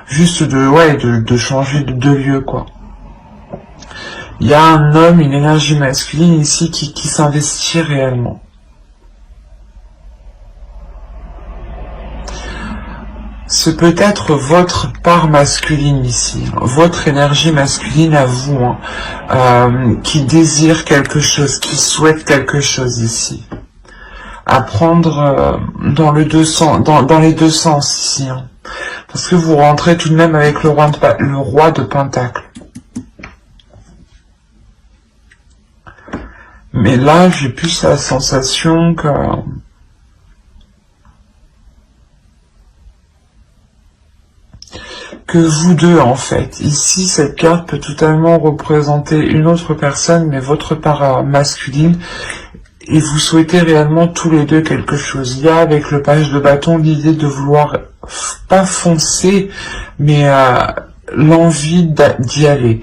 juste de changer de lieu quoi. Il y a un homme, une énergie masculine ici qui s'investit réellement. c'est peut-être votre part masculine ici, votre énergie masculine à vous, qui désire quelque chose, qui souhaite quelque chose ici. À prendre dans les deux sens ici, parce que vous rentrez tout de même avec le roi de Pentacle. Mais là, j'ai plus la sensation que vous deux, en fait. Ici, cette carte peut totalement représenter une autre personne, mais votre part masculine, et vous souhaitez réellement tous les deux quelque chose. Il y a avec le page de bâton l'idée de vouloir, pas foncer, mais l'envie d'y aller.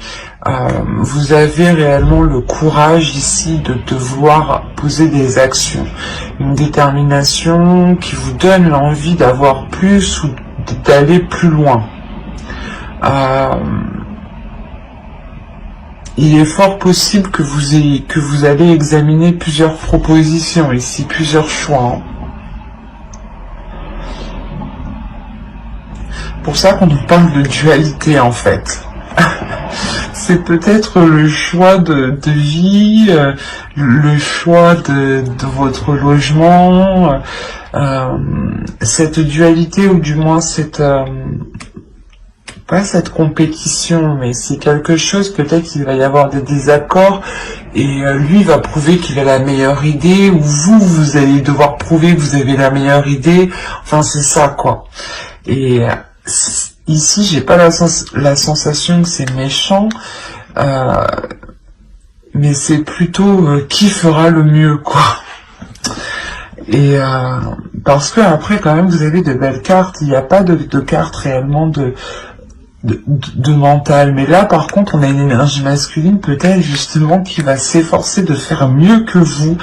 Vous avez réellement le courage ici de vouloir poser des actions. Une détermination qui vous donne l'envie d'avoir plus ou d'aller plus loin. Il est fort possible que vous allez examiner plusieurs propositions ici, plusieurs choix. Pour ça qu'on nous parle de dualité en fait. C'est peut-être le choix de vie, le choix de votre logement, cette dualité ou du moins cette... pas cette compétition, mais c'est quelque chose, peut-être qu'il va y avoir des désaccords, et lui va prouver qu'il a la meilleure idée, ou vous allez devoir prouver que vous avez la meilleure idée, enfin c'est ça quoi. Et ici, j'ai pas la sensation que c'est méchant, mais c'est plutôt qui fera le mieux quoi. Et parce que après quand même vous avez de belles cartes, il n'y a pas de cartes réellement de mental, mais là par contre on a une énergie masculine peut-être justement qui va s'efforcer de faire mieux que vous,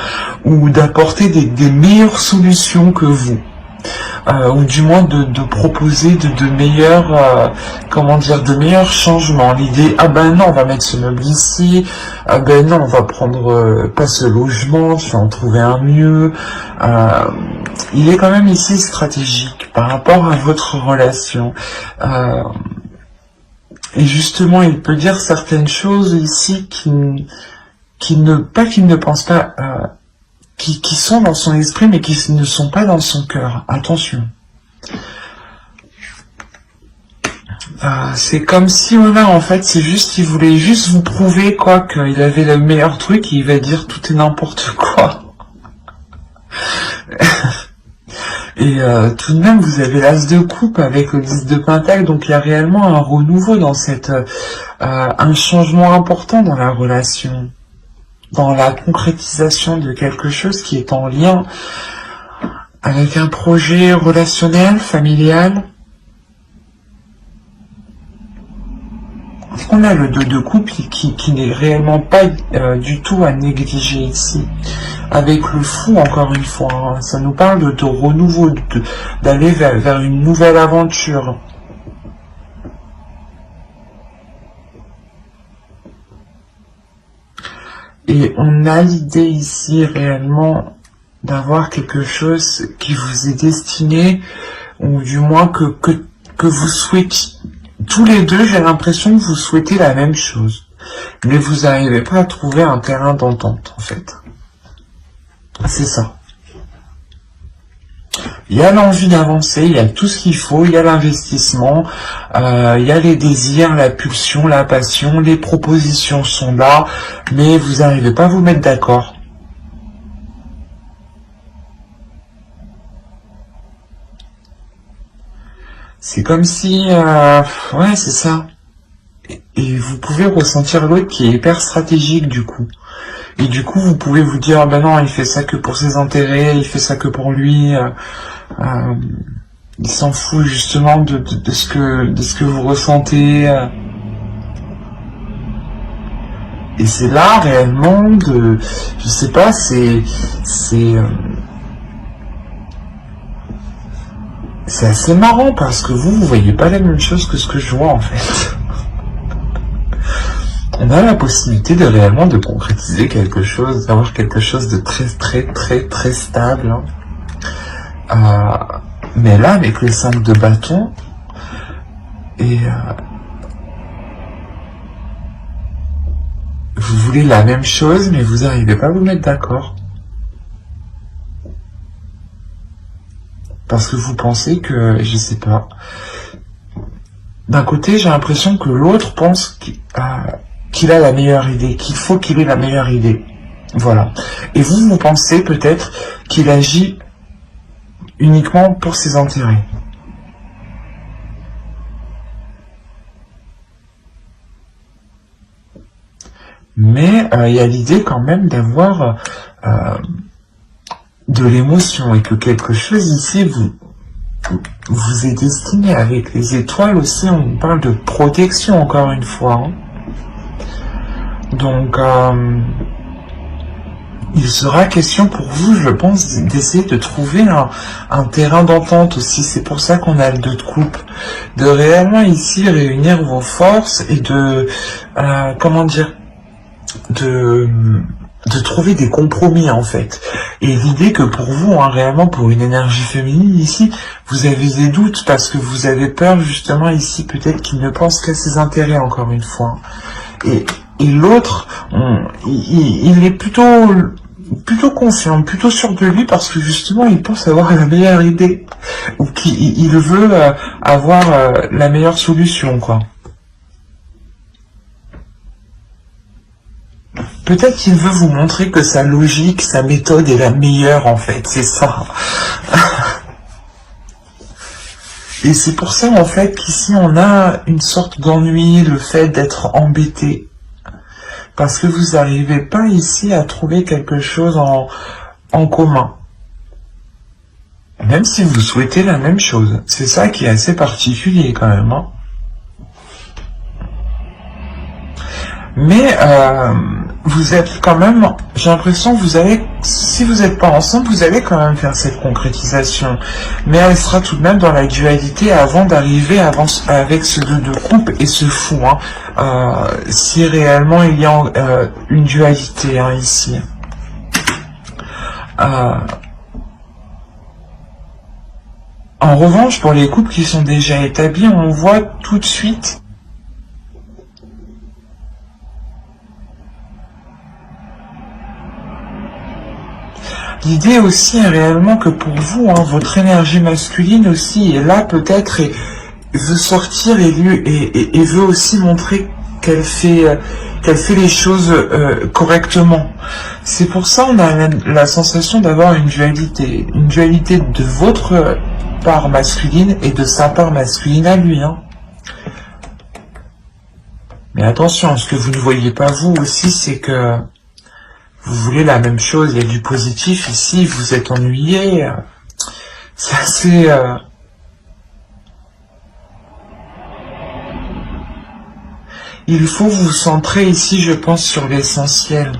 ou d'apporter des meilleures solutions que vous, ou du moins de proposer de meilleurs comment dire, de meilleurs changements. L'idée, ah ben non on va mettre ce meuble ici, ah ben non on va prendre pas ce logement, je vais en trouver un mieux. Il est quand même ici stratégique par rapport à votre relation. Et justement, il peut dire certaines choses ici qu'il ne pense pas, qui sont dans son esprit, mais qui ne sont pas dans son cœur. Attention. C'est comme si, voilà, en fait, c'est juste, il voulait juste vous prouver, quoi, qu'il avait le meilleur truc, et il va dire tout est n'importe quoi. Et tout de même, vous avez l'as de coupe avec le 10 de pentacle, donc il y a réellement un renouveau dans cette... un changement important dans la relation, dans la concrétisation de quelque chose qui est en lien avec un projet relationnel, familial. On a le 2 de coupe qui n'est réellement pas du tout à négliger ici. Avec le fou, encore une fois, ça nous parle de renouveau, d'aller vers une nouvelle aventure. Et on a l'idée ici réellement d'avoir quelque chose qui vous est destiné, ou du moins que vous souhaitez. Tous les deux, j'ai l'impression que vous souhaitez la même chose. Mais vous n'arrivez pas à trouver un terrain d'entente, en fait. C'est ça. Il y a l'envie d'avancer, il y a tout ce qu'il faut, il y a l'investissement, il y a les désirs, la pulsion, la passion, les propositions sont là, mais vous n'arrivez pas à vous mettre d'accord. C'est comme si... ouais, c'est ça. Et vous pouvez ressentir l'autre qui est hyper stratégique, du coup. Et du coup, vous pouvez vous dire, ah ben non, il fait ça que pour ses intérêts, il fait ça que pour lui. Il s'en fout justement de ce que vous ressentez. Et c'est là, réellement, je sais pas, c'est assez marrant parce que vous voyez pas la même chose que ce que je vois en fait. On a la possibilité de réellement de concrétiser quelque chose, d'avoir quelque chose de très stable. Mais là, avec le 5 de bâton, et vous voulez la même chose, mais vous n'arrivez pas à vous mettre d'accord. Parce que vous pensez que, je sais pas, d'un côté, j'ai l'impression que l'autre pense qu'il a la meilleure idée, qu'il faut qu'il ait la meilleure idée. Voilà. Et vous pensez peut-être qu'il agit uniquement pour ses intérêts. Mais il y a l'idée quand même d'avoir de l'émotion et que quelque chose ici vous est destiné. Avec les étoiles aussi, on parle de protection encore une fois. Hein. Donc, il sera question pour vous, je pense, d'essayer de trouver un terrain d'entente aussi. C'est pour ça qu'on a le 2 de coupe. De réellement ici réunir vos forces et de, comment dire, de trouver des compromis en fait. Et l'idée que pour vous, hein, réellement pour une énergie féminine ici, vous avez des doutes parce que vous avez peur justement ici peut-être qu'il ne pense qu'à ses intérêts encore une fois. Et l'autre, il est plutôt confiant, plutôt sûr de lui parce que justement il pense avoir la meilleure idée ou qu'il veut avoir la meilleure solution quoi. Peut-être qu'il veut vous montrer que sa logique, sa méthode est la meilleure en fait, c'est ça. Et c'est pour ça en fait qu'ici on a une sorte d'ennui, le fait d'être embêté. Parce que vous n'arrivez pas ici à trouver quelque chose en commun. Même si vous souhaitez la même chose. C'est ça qui est assez particulier quand même. Hein. Mais vous êtes quand même, j'ai l'impression que vous allez, si vous n'êtes pas ensemble, vous allez quand même faire cette concrétisation. Mais elle sera tout de même dans la dualité avant d'arriver avec ce 2 de coupe et ce fou. Hein, si réellement il y a une dualité hein, ici. En revanche, pour les couples qui sont déjà établis, on voit tout de suite l'idée aussi est réellement que pour vous, hein, votre énergie masculine aussi est là peut-être et veut sortir et veut aussi montrer qu'elle fait les choses correctement. C'est pour ça on a la sensation d'avoir une dualité de votre part masculine et de sa part masculine à lui. Hein. Mais attention, ce que vous ne voyez pas vous aussi, c'est que vous voulez la même chose, il y a du positif ici, vous êtes ennuyé, c'est assez... Il faut vous centrer ici, je pense, sur l'essentiel.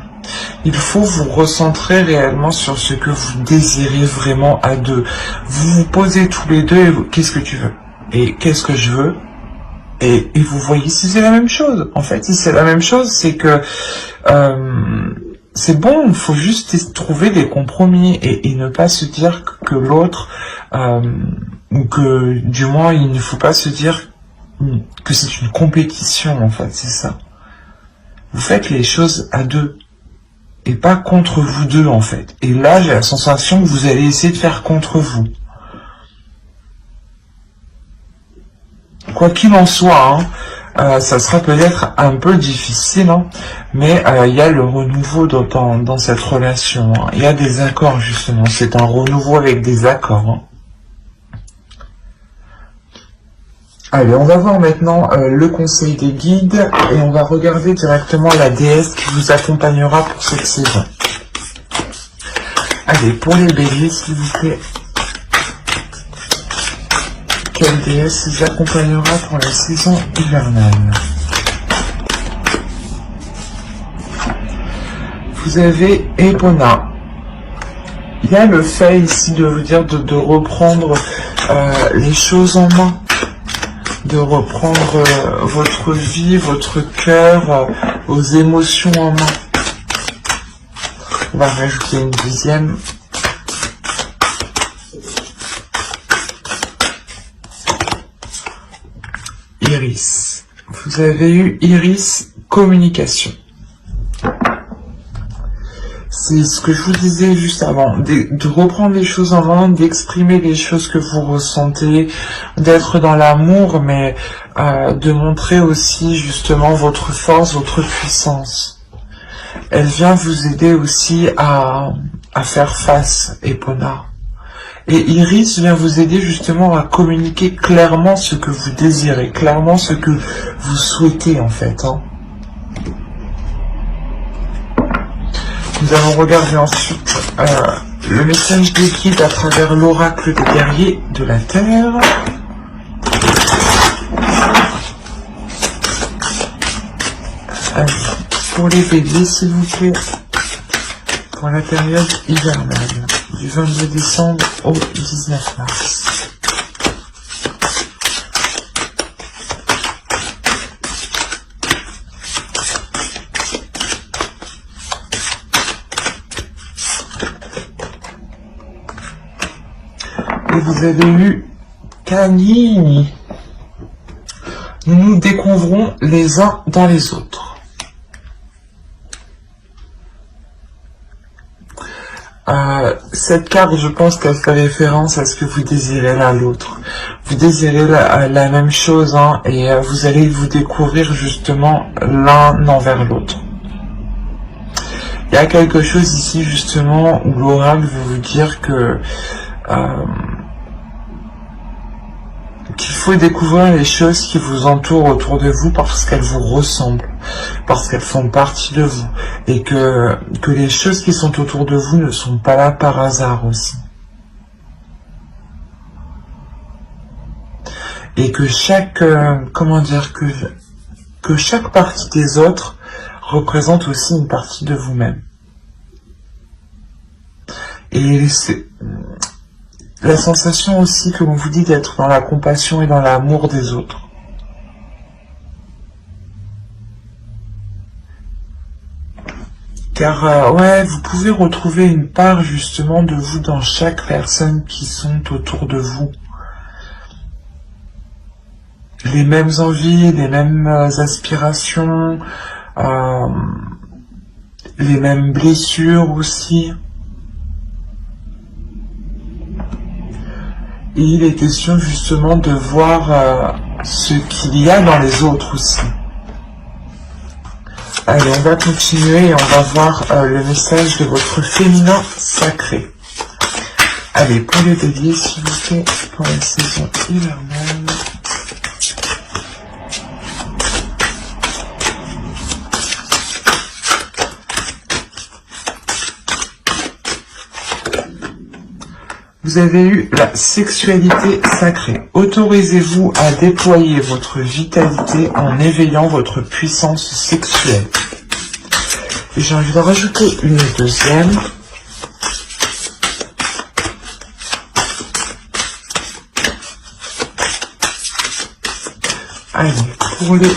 Il faut vous recentrer réellement sur ce que vous désirez vraiment à deux. Vous vous posez tous les deux, et qu'est-ce que tu veux? Et qu'est-ce que je veux? Et vous voyez si c'est la même chose. En fait, si c'est la même chose, c'est que... c'est bon, il faut juste trouver des compromis et ne pas se dire que l'autre, ou que du moins il ne faut pas se dire que c'est une compétition en fait, c'est ça. Vous faites les choses à deux et pas contre vous deux en fait. Et là j'ai la sensation que vous allez essayer de faire contre vous. Quoi qu'il en soit, hein, ça sera peut-être un peu difficile, hein, mais il y a le renouveau dans cette relation. Hein. Il y a des accords, justement. C'est un renouveau avec des accords. Hein. Allez, on va voir maintenant le conseil des guides et on va regarder directement la déesse qui vous accompagnera pour cette saison. Allez, pour les béliers, s'il vous plaît. Quelle déesse vous accompagnera pour la saison hivernale? Vous avez Epona. Il y a le fait ici de vous dire de reprendre les choses en main, de reprendre votre vie, votre cœur, vos émotions en main. On va rajouter une deuxième. Iris. Vous avez eu Iris communication. C'est ce que je vous disais juste avant, de reprendre les choses en main, d'exprimer les choses que vous ressentez, d'être dans l'amour, mais de montrer aussi justement votre force, votre puissance. Elle vient vous aider aussi à faire face, Epona. Et Iris vient vous aider justement à communiquer clairement ce que vous désirez, clairement ce que vous souhaitez en fait. Hein. Nous allons regarder ensuite le message des guides à travers l'oracle des guerriers de la Terre. Allez, pour les béliers, s'il vous plaît, pour la période hivernale, du 22 décembre au 19 mars. Et vous avez eu Canini. Nous nous découvrons les uns dans les autres. Cette carte, je pense qu'elle fait référence à ce que vous désirez l'un l'autre. Vous désirez la même chose, hein, et vous allez vous découvrir justement l'un envers l'autre. Il y a quelque chose ici justement où l'oracle veut vous dire que qu'il faut découvrir les choses qui vous entourent autour de vous parce qu'elles vous ressemblent, parce qu'elles font partie de vous, et que les choses qui sont autour de vous ne sont pas là par hasard aussi. Et que chaque, comment dire, que chaque partie des autres représente aussi une partie de vous-même. Et c'est la sensation aussi, comme on vous dit, d'être dans la compassion et dans l'amour des autres. Car, ouais, vous pouvez retrouver une part justement de vous dans chaque personne qui sont autour de vous. Les mêmes envies, les mêmes aspirations, les mêmes blessures aussi. Et il est question justement de voir ce qu'il y a dans les autres aussi. Allez, on va continuer et on va voir le message de votre féminin sacré. Allez, pour les béliers, s'il vous plaît, pour la saison hivernale. Vous avez eu la sexualité sacrée. Autorisez-vous à déployer votre vitalité en éveillant votre puissance sexuelle. Et j'ai envie de rajouter une deuxième. Allez, pour les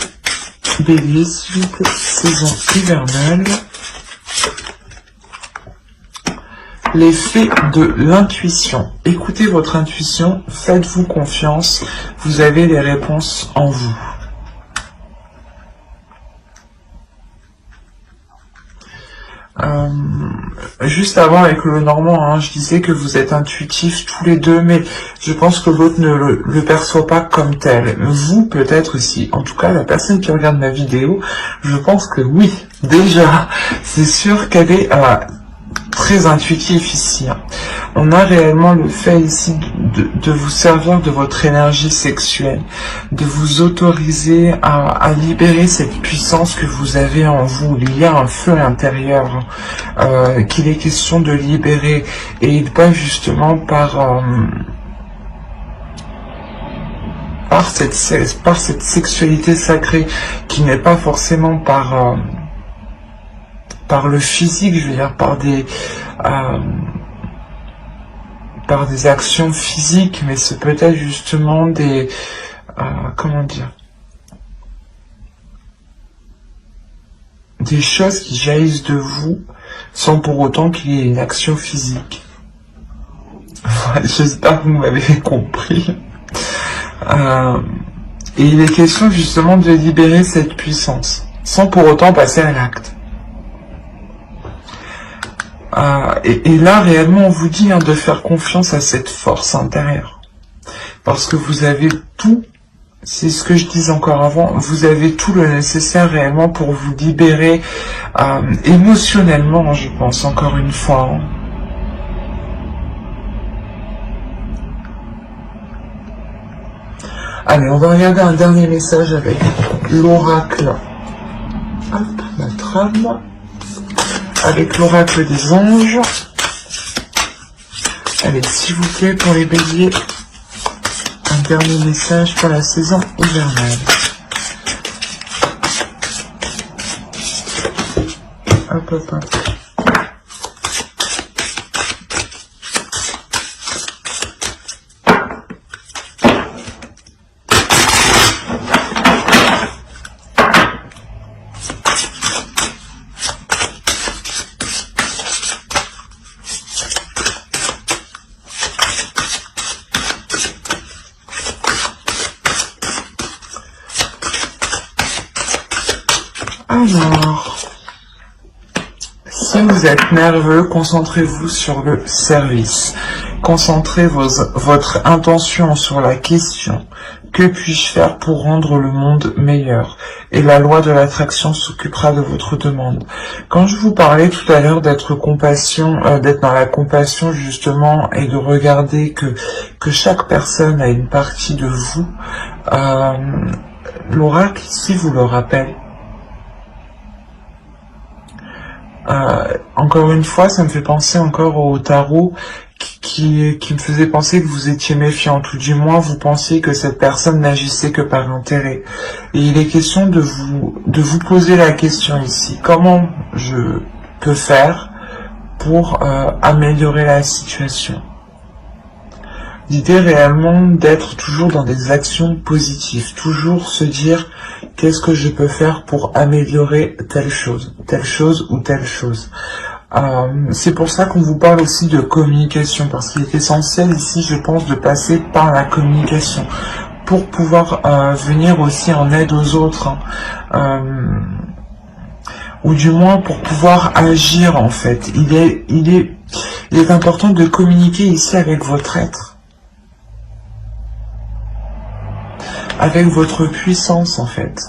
béliers, s'il vous plaît, saison hivernale. L'effet de l'intuition. Écoutez votre intuition, faites-vous confiance, vous avez les réponses en vous. Juste avant avec le Normand, hein, je disais que vous êtes intuitifs tous les deux, mais je pense que l'autre ne le perçoit pas comme tel. Vous, peut-être aussi. En tout cas, la personne qui regarde ma vidéo, je pense que oui, déjà, c'est sûr qu'elle est très intuitif ici. Hein. On a réellement le fait ici de vous servir de votre énergie sexuelle, de vous autoriser à libérer cette puissance que vous avez en vous. Il y a un feu intérieur qu'il est question de libérer, et il passe justement par cette sexualité sacrée qui n'est pas forcément par le physique, je veux dire, par des actions physiques, mais c'est peut-être justement des, comment dire, des choses qui jaillissent de vous, sans pour autant qu'il y ait une action physique. Voilà, j'espère que vous m'avez compris. Et il est question justement de libérer cette puissance, sans pour autant passer à l'acte. Et là, réellement, on vous dit de faire confiance à cette force intérieure. Parce que vous avez tout, c'est ce que je disais encore avant, vous avez tout le nécessaire réellement pour vous libérer émotionnellement, je pense, encore une fois. Allez, on va regarder un dernier message avec l'oracle. Hop, la trame. Avec l'oracle des anges. Allez, s'il vous plaît, pour les béliers, un dernier message pour la saison hivernale. Hop, hop, hop. Alors, si vous êtes nerveux, concentrez-vous sur le service. Concentrez votre intention sur la question. Que puis-je faire pour rendre le monde meilleur? Et la loi de l'attraction s'occupera de votre demande. Quand je vous parlais tout à l'heure d'être d'être dans la compassion justement et de regarder que chaque personne a une partie de vous, l'oracle ici vous le rappelle. Encore une fois, ça me fait penser encore au tarot qui me faisait penser que vous étiez méfiant, ou du moins vous pensiez que cette personne n'agissait que par intérêt. Et il est question de vous poser la question ici. Comment je peux faire pour améliorer la situation? L'idée réellement d'être toujours dans des actions positives, toujours se dire qu'est-ce que je peux faire pour améliorer telle chose ou telle chose. C'est pour ça qu'on vous parle aussi de communication, parce qu'il est essentiel ici, je pense, de passer par la communication pour pouvoir venir aussi en aide aux autres, ou du moins pour pouvoir agir en fait. Il est important de communiquer ici avec votre être. Avec votre puissance en fait.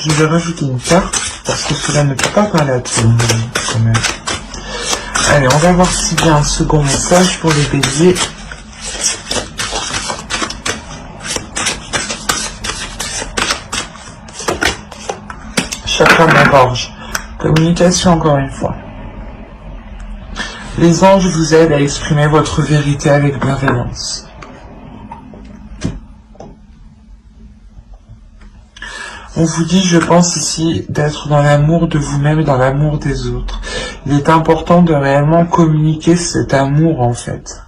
Je vais rajouter une carte parce que cela ne peut pas parler à tout le monde quand même. Allez, on va voir s'il y a un second message pour les béliers. Chakra de la gorge. Communication encore une fois. Les anges vous aident à exprimer votre vérité avec bienveillance. On vous dit, je pense ici, d'être dans l'amour de vous-même et dans l'amour des autres. Il est important de réellement communiquer cet amour, en fait.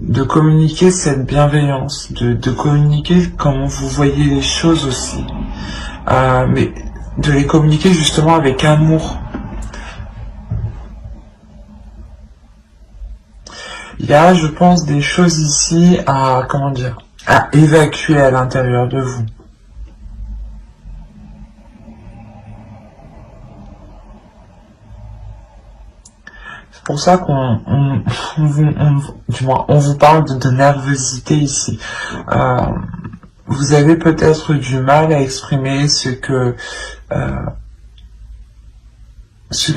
De communiquer cette bienveillance, de communiquer comment vous voyez les choses aussi. Mais de les communiquer justement avec amour. Il y a, je pense, des choses ici à évacuer à l'intérieur de vous. C'est pour ça qu'on vous parle de nervosité ici. Vous avez peut-être du mal à exprimer ce que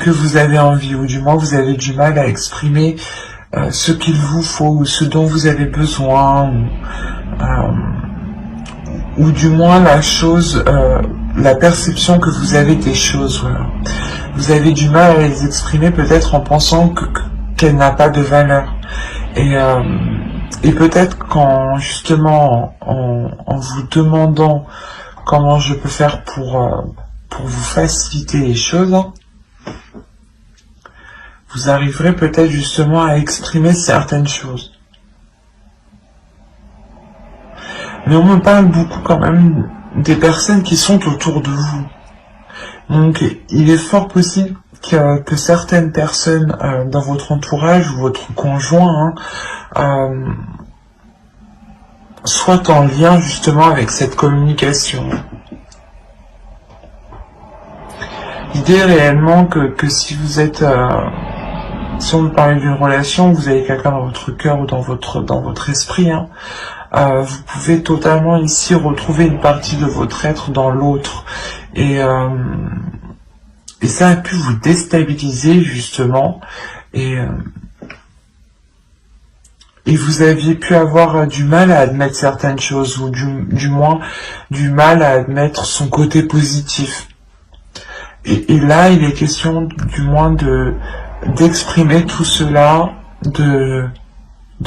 vous avez envie, ou du moins vous avez du mal à exprimer ce qu'il vous faut, ou ce dont vous avez besoin, ou du moins la perception que vous avez des choses. Voilà. Vous avez du mal à les exprimer peut-être en pensant qu'elle n'a pas de valeur. Et peut-être qu'en justement en vous demandant comment je peux faire pour vous faciliter les choses, vous arriverez peut-être justement à exprimer certaines choses. Mais on me parle beaucoup quand même des personnes qui sont autour de vous. Donc il est fort possible que certaines personnes dans votre entourage ou votre conjoint soient en lien justement avec cette communication. L'idée est réellement que si vous êtes, si on veut parler d'une relation, vous avez quelqu'un dans votre cœur ou dans votre esprit, vous pouvez totalement ici retrouver une partie de votre être dans l'autre. Et ça a pu vous déstabiliser justement. Et vous aviez pu avoir du mal à admettre certaines choses, ou du moins du mal à admettre son côté positif. Et là, il est question du moins d'exprimer tout cela, de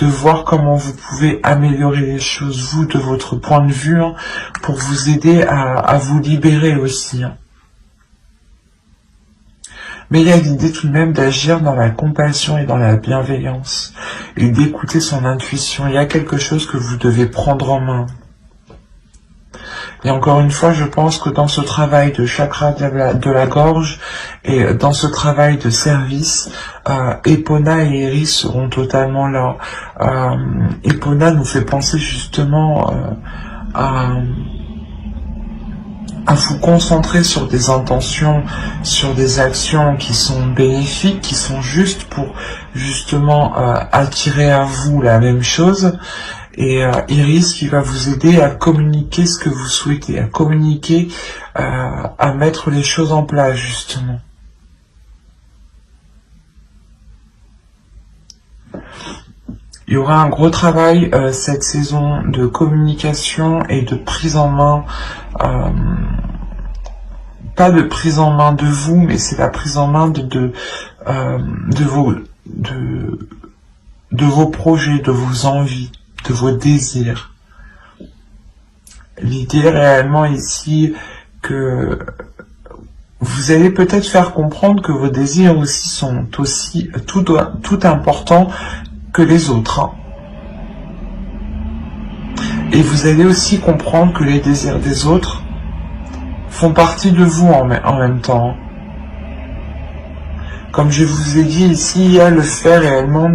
voir comment vous pouvez améliorer les choses, vous, de votre point de vue, pour vous aider à vous libérer aussi. Mais il y a l'idée tout de même d'agir dans la compassion et dans la bienveillance, et d'écouter son intuition. Il y a quelque chose que vous devez prendre en main. Et encore une fois, je pense que dans ce travail de chakra de la gorge et dans ce travail de service, Epona et Iris seront totalement là. Epona nous fait penser justement à vous concentrer sur des intentions, sur des actions qui sont bénéfiques, qui sont justes pour justement attirer à vous la même chose. Et Iris qui va vous aider à communiquer ce que vous souhaitez, à communiquer, à mettre les choses en place justement. Il y aura un gros travail cette saison de communication et de prise en main, pas de prise en main de vous, mais c'est la prise en main de vos projets, de vos envies, de vos désirs. L'idée réellement ici que vous allez peut-être faire comprendre que vos désirs aussi sont aussi tout importants que les autres. Et vous allez aussi comprendre que les désirs des autres font partie de vous en même temps. Comme je vous ai dit ici, il y a le fait réellement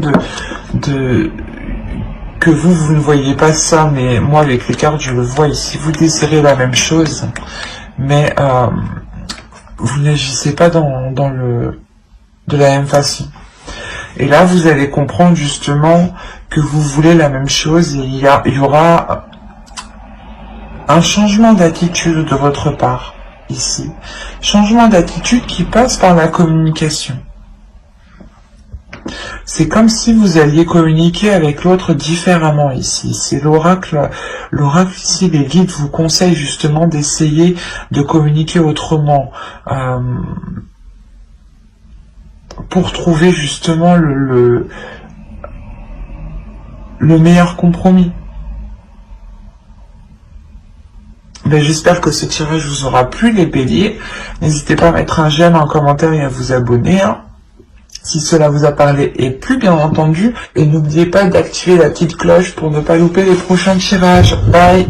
que vous ne voyez pas ça, mais moi avec les cartes je le vois ici, vous désirez la même chose, mais vous n'agissez pas de la même façon. Et là vous allez comprendre justement que vous voulez la même chose, et il y aura un changement d'attitude de votre part ici, changement d'attitude qui passe par la communication. C'est comme si vous alliez communiquer avec l'autre différemment ici. C'est l'oracle. L'oracle ici, les guides vous conseillent justement d'essayer de communiquer autrement pour trouver justement le meilleur compromis. Ben, j'espère que ce tirage vous aura plu, les béliers. N'hésitez pas à mettre un j'aime, un commentaire et à vous abonner. Si cela vous a parlé et plu, bien entendu. Et n'oubliez pas d'activer la petite cloche pour ne pas louper les prochains tirages. Bye!